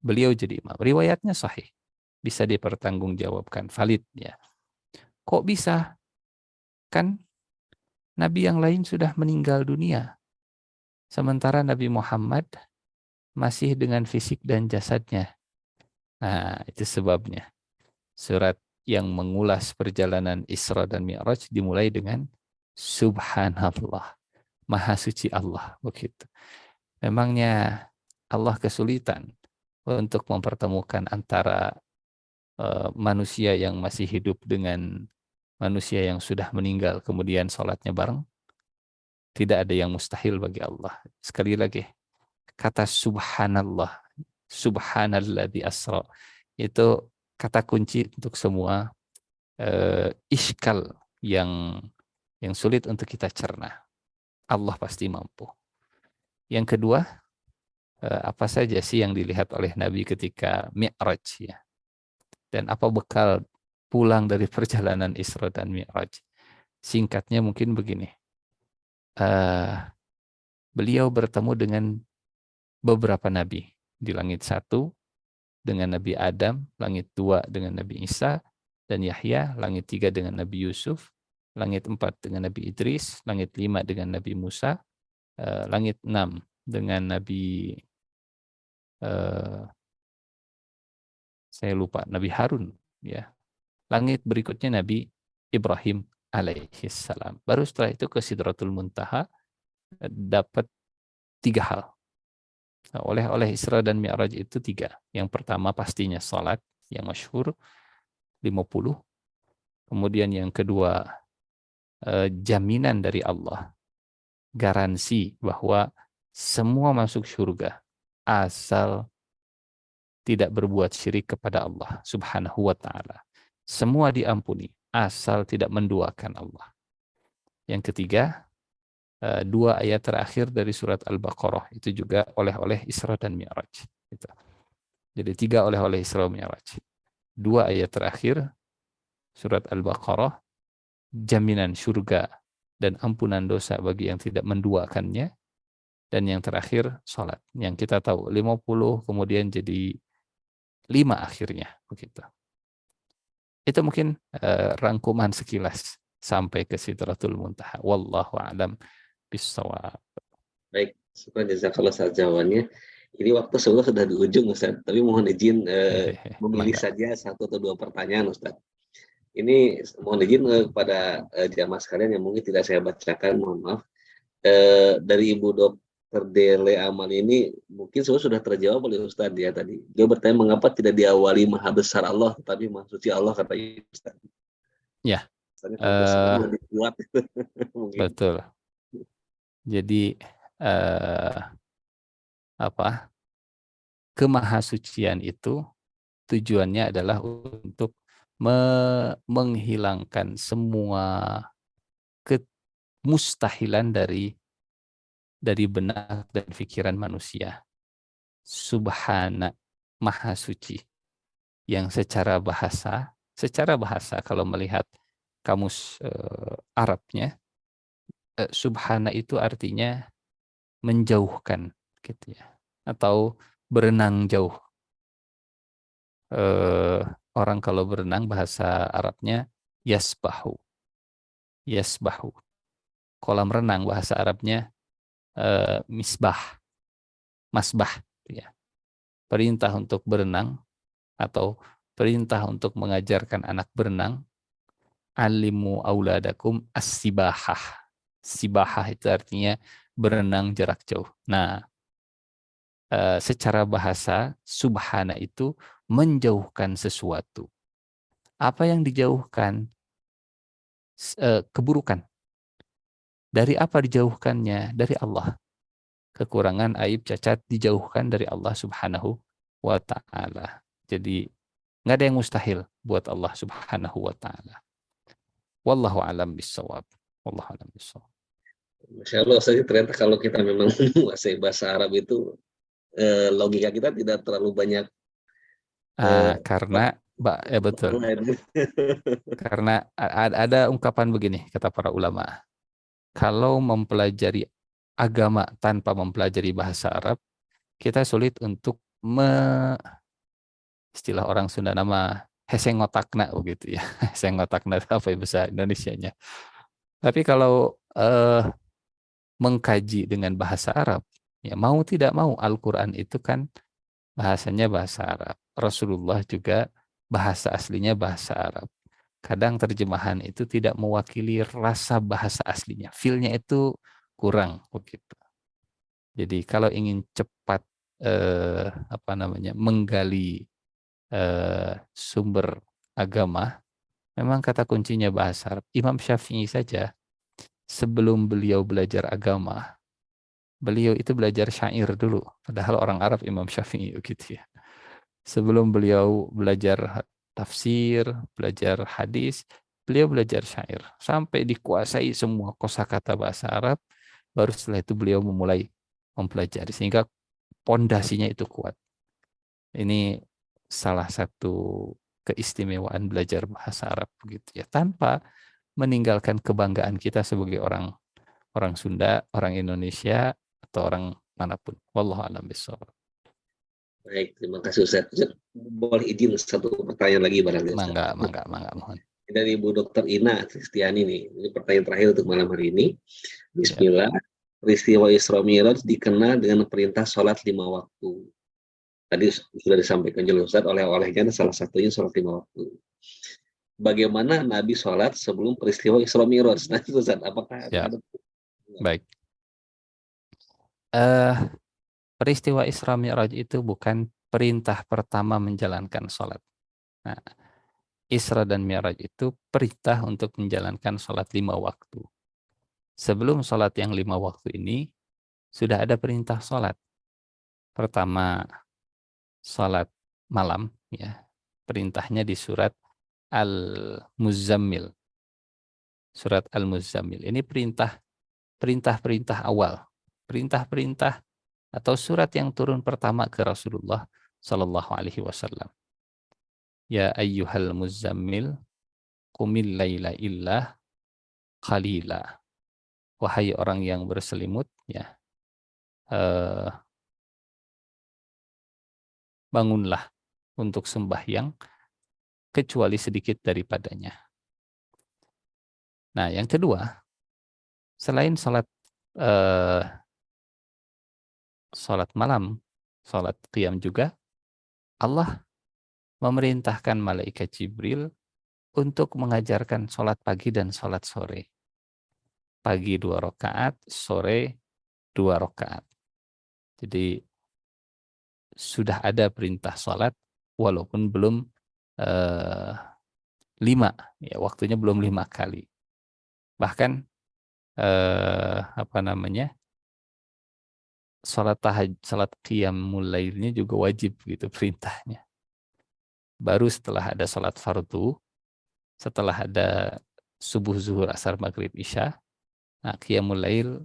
Beliau jadi imam. Riwayatnya sahih. Bisa dipertanggungjawabkan, valid ya. Kok bisa? Kan Nabi yang lain sudah meninggal dunia. Sementara Nabi Muhammad masih dengan fisik dan jasadnya. Nah, itu sebabnya. Surat yang mengulas perjalanan Isra dan Mi'raj dimulai dengan Subhanallah. Maha suci Allah. Begitu. Memangnya Allah kesulitan untuk mempertemukan antara manusia yang masih hidup dengan manusia yang sudah meninggal kemudian sholatnya bareng? Tidak ada yang mustahil bagi Allah. Sekali lagi, kata subhanallah, subhanalladzi asra, itu kata kunci untuk semua iskal yang sulit untuk kita cerna. Allah pasti mampu. Yang kedua, apa saja sih yang dilihat oleh Nabi ketika Mi'raj ya? Dan apa bekal pulang dari perjalanan Isra dan Mi'raj? Singkatnya mungkin begini. Beliau bertemu dengan beberapa nabi. Di langit 1 dengan Nabi Adam, langit 2 dengan Nabi Isa dan Yahya, langit 3 dengan Nabi Yusuf, langit 4 dengan Nabi Idris, langit 5 dengan Nabi Musa, langit 6 dengan Nabi saya lupa, Nabi Harun ya. Langit berikutnya Nabi Ibrahim alaihissalam. Baru setelah itu ke Sidratul Muntaha, dapat 3 hal. Nah, oleh Isra dan Mi'raj itu 3. Yang pertama pastinya salat yang masyhur 50. Kemudian yang kedua jaminan dari Allah, garansi bahwa semua masuk surga asal tidak berbuat syirik kepada Allah Subhanahu wa taala. Semua diampuni asal tidak menduakan Allah. Yang ketiga, 2 ayat terakhir dari surat Al-Baqarah itu juga oleh Isra dan Mi'raj. Gitu. Jadi 3 oleh Isra dan Mi'raj. 2 ayat terakhir surat Al-Baqarah, jaminan surga dan ampunan dosa bagi yang tidak menduakannya. Dan yang terakhir salat. Yang kita tahu 50 kemudian jadi 5 akhirnya begitu. Itu mungkin rangkuman sekilas sampai ke Sidratul Muntaha. Wallahu a'lam bissawab. Baik, syukur jazakallah Ustaz jawabannya. Ini waktu sebenarnya sudah di ujung Ustaz, tapi mohon izin memilih saja 1 atau 2 pertanyaan Ustaz. Ini mohon izin kepada jamaah sekalian yang mungkin tidak saya bacakan, mohon maaf. Dari Ibu Dr. Dele Amal ini mungkin sudah terjawab oleh Ustaz ya tadi. Dia bertanya mengapa tidak diawali Maha Besar Allah, tapi Maha Suci Allah kata Ustaz. Ya. Lebih kuat. Betul. Jadi kemahasucian itu tujuannya adalah untuk menghilangkan semua kemustahilan dari benak dan pikiran manusia. Subhana, maha suci. Yang secara bahasa kalau melihat kamus Arabnya, subhana itu artinya menjauhkan gitu ya, atau berenang jauh. Orang kalau berenang bahasa Arabnya yasbahu. Kolam renang bahasa Arabnya masbah ya. Perintah untuk berenang atau perintah untuk mengajarkan anak berenang, alimu auladakum as-sibahah. Sibahah itu artinya berenang jarak jauh. Nah, secara bahasa subhana itu menjauhkan sesuatu. Apa yang dijauhkan? Keburukan. Dari apa dijauhkannya? Dari Allah. Kekurangan, aib, cacat dijauhkan dari Allah Subhanahu wa ta'ala. Jadi nggak ada yang mustahil buat Allah Subhanahu wa ta'ala. Wallahu a'lam bissawab. Wallahu a'lam bissawab. Masya Allah, ternyata kalau kita memang menguasai bahasa Arab itu logika kita tidak terlalu banyak. Karena betul. Karena ada ungkapan begini kata para ulama. Kalau mempelajari agama tanpa mempelajari bahasa Arab, kita sulit untuk istilah orang Sunda nama hesengotakna begitu ya. Hesengotakna apa ya bahasa Indonesianya. Tapi kalau mengkaji dengan bahasa Arab, ya mau tidak mau Al-Qur'an itu kan bahasanya bahasa Arab. Rasulullah juga bahasa aslinya bahasa Arab. Kadang terjemahan itu tidak mewakili rasa bahasa aslinya. Feel-nya itu kurang begitu. Jadi kalau ingin cepat menggali sumber agama, memang kata kuncinya bahasa Arab. Imam Syafi'i saja sebelum beliau belajar agama, beliau itu belajar syair dulu. Padahal orang Arab Imam Syafi'i gitu ya. Sebelum beliau belajar tafsir, belajar hadis, beliau belajar syair sampai dikuasai semua kosakata bahasa Arab. Baru setelah itu beliau memulai mempelajari sehingga pondasinya itu kuat. Ini salah satu keistimewaan belajar bahasa Arab begitu ya, tanpa meninggalkan kebanggaan kita sebagai orang Sunda, orang Indonesia, atau orang manapun. Wallahu a'lam bishawab. Baik, terima kasih Ustaz. Boleh izin satu pertanyaan lagi barangkali Ustaz. Mangga, mohon. Dari Ibu Dr. Ina Kristiani nih. Ini pertanyaan terakhir untuk malam hari ini. Bismillah. Ya. Peristiwa Isra Mi'raj dikenal dengan perintah sholat 5 waktu. Tadi sudah disampaikan juga Ustaz, oleh-olehnya salah satunya sholat 5 waktu. Bagaimana Nabi sholat sebelum peristiwa Isra Mi'raj? Nah, itu Ustaz, apakah ya. ada? Baik. Peristiwa Isra Mi'raj itu bukan perintah pertama menjalankan sholat. Nah, Isra dan Mi'raj itu perintah untuk menjalankan sholat 5 waktu. Sebelum sholat yang 5 waktu ini, sudah ada perintah sholat. Pertama, sholat malam, ya. Perintahnya di surat Al-Muzammil. Surat Al-Muzammil. Ini perintah-perintah awal. Perintah-perintah atau surat yang turun pertama ke Rasulullah Sallallahu Alaihi Wasallam. Ya ayyuhal muzammil, qumil laila illa qalila. Wahai orang yang berselimut, ya, bangunlah untuk sembahyang kecuali sedikit daripadanya. Nah, yang kedua, selain salat malam, salat qiyam juga, Allah memerintahkan malaikat Jibril untuk mengajarkan salat pagi dan salat sore. Pagi 2 rakaat, sore 2 rakaat. Jadi sudah ada perintah salat walaupun belum 5, ya, waktunya belum 5 kali. Bahkan salat qiyamul lailnya juga wajib gitu perintahnya. Baru setelah ada salat fardu, setelah ada subuh, zuhur, asar, maghrib, isya, nah qiyamul lail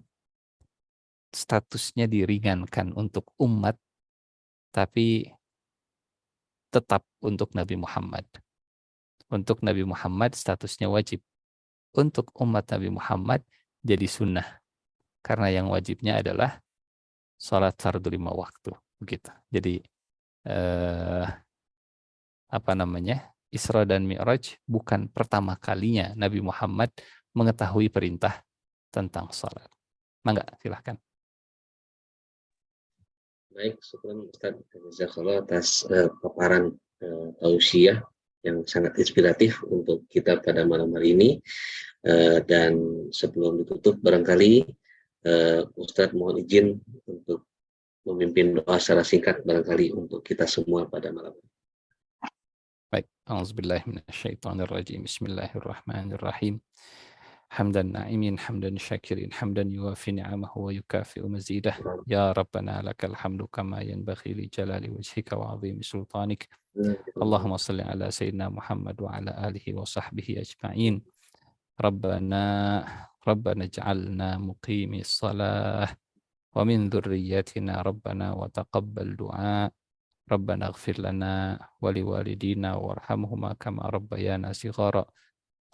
statusnya diringankan untuk umat, tapi tetap untuk Nabi Muhammad. Untuk Nabi Muhammad statusnya wajib. Untuk umat Nabi Muhammad jadi sunnah. Karena yang wajibnya adalah sholat fardu 5 waktu. Begitu. Jadi Isra dan Mi'raj bukan pertama kalinya Nabi Muhammad mengetahui perintah tentang sholat. Mangga, silahkan. Baik, syukur Ustaz Jazakallah atas paparan tausiah yang sangat inspiratif untuk kita pada malam hari ini. Dan sebelum ditutup, barangkali Ustaz mohon izin untuk memimpin doa secara singkat barangkali untuk kita semua pada malam ini. Baik, auzubillahi minasyaitonirrajim. Bismillahirrahmanirrahim. Hamdan na'imin, hamdan syakirin, hamdan yuwafi ni'amahu wa yukafi'u mazidah. Ya Rabbana lakal hamdu kama yanbaghi li jalali wajhika wa 'azimi sultanik. Allahumma salli ala sayyidina Muhammad wa ala alihi wa sahbihi ajma'in. Rabbana ij'alna muqimi shalah wa min dhurriyyatina Rabbana wa taqabbal du'a. Rabbana ighfir lana wa liwalidina warhamhuma kama rabbayana shighara.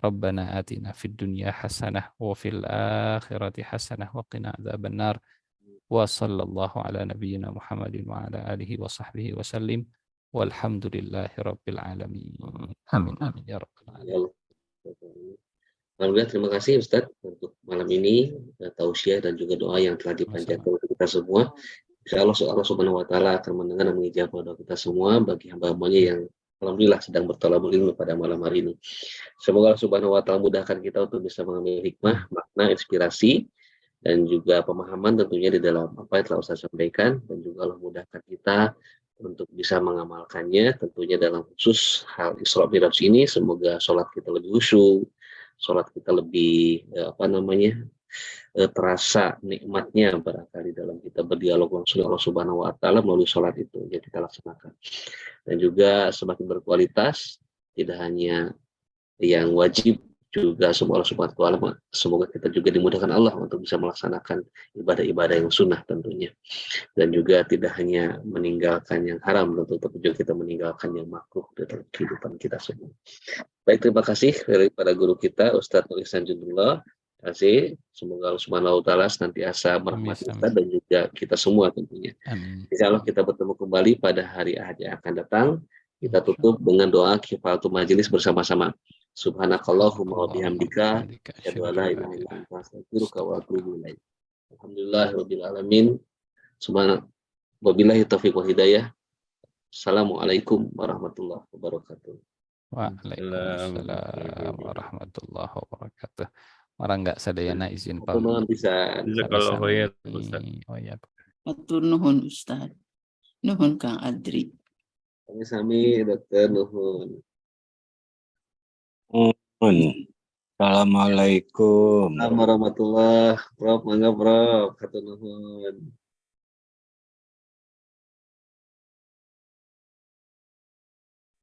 Rabbana atina fid dunya hasanah wa fil akhirati hasanah wa qina adzabannar. Wa sallallahu ala nabiyyina Muhammadin wa ala alihi wa sahbihi wa sallim. Walhamdulillahi rabbil alamin. Amin amin ya rabbal alamin. Alhamdulillah, terima kasih Ustaz untuk malam ini tausiah dan juga doa yang telah dipanjatkan untuk kita semua. Insya Allah Subhanahu Wa Taala akan mendengar dan mengijabah doa kita semua bagi hamba-hambanya yang alhamdulillah sedang bertolabul ilmu pada malam hari ini. Semoga Allah Subhanahu Wa Taala mudahkan kita untuk bisa mengambil hikmah, makna, inspirasi dan juga pemahaman tentunya di dalam apa yang telah Ustaz sampaikan, dan juga Allah mudahkan kita untuk bisa mengamalkannya tentunya dalam khusus hal Isra Mi'raj ini. Semoga sholat kita lebih khusyuk, sholat kita lebih terasa nikmatnya barangkali dalam kita berdialog langsung Allah Subhanahu Wa Taala melalui sholat itu yang kita laksanakan, dan juga semakin berkualitas tidak hanya yang wajib, juga semoga Allah Subhanahu wa taala, semoga kita juga dimudahkan Allah untuk bisa melaksanakan ibadah-ibadah yang sunnah tentunya, dan juga tidak hanya meninggalkan yang haram tentu, tapi juga kita meninggalkan yang makruh dalam kehidupan kita semua. Baik, terima kasih daripada guru kita Ustadz Nur Ihsan Jundullah. Terima kasih. Semoga Allah Subhanahu wa taala senantiasa merahmati Amin. Ustadz dan juga kita semua tentunya. Amin. Insya Allah kita bertemu kembali pada hari Ahad yang akan datang. Kita tutup dengan doa kifaratul majelis bersama-sama. Subhanakallahumma wa bihamdika, asyhadu an la ilaha illa anta, astaghfiruka wa atubu ilaik. Alhamdulillahirabbil alamin. Subhana wabillahi taufiq wal hidayah. Assalamualaikum warahmatullahi wabarakatuh. Waalaikumsalam warahmatullahi wabarakatuh. Orang nggak sadayana izin Nuhun pamit. pisan. Jazakallahu khair, Sami-sami. Ustaz. Oh ya. Atur nuhun Ustaz. Nuhun Kang Adri. Sami-sami dokter nuhun. Assalamualaikum. Assalamualaikum warahmatullahi wabarakatuh. Prof, mangga Prof. Hatur nuhun.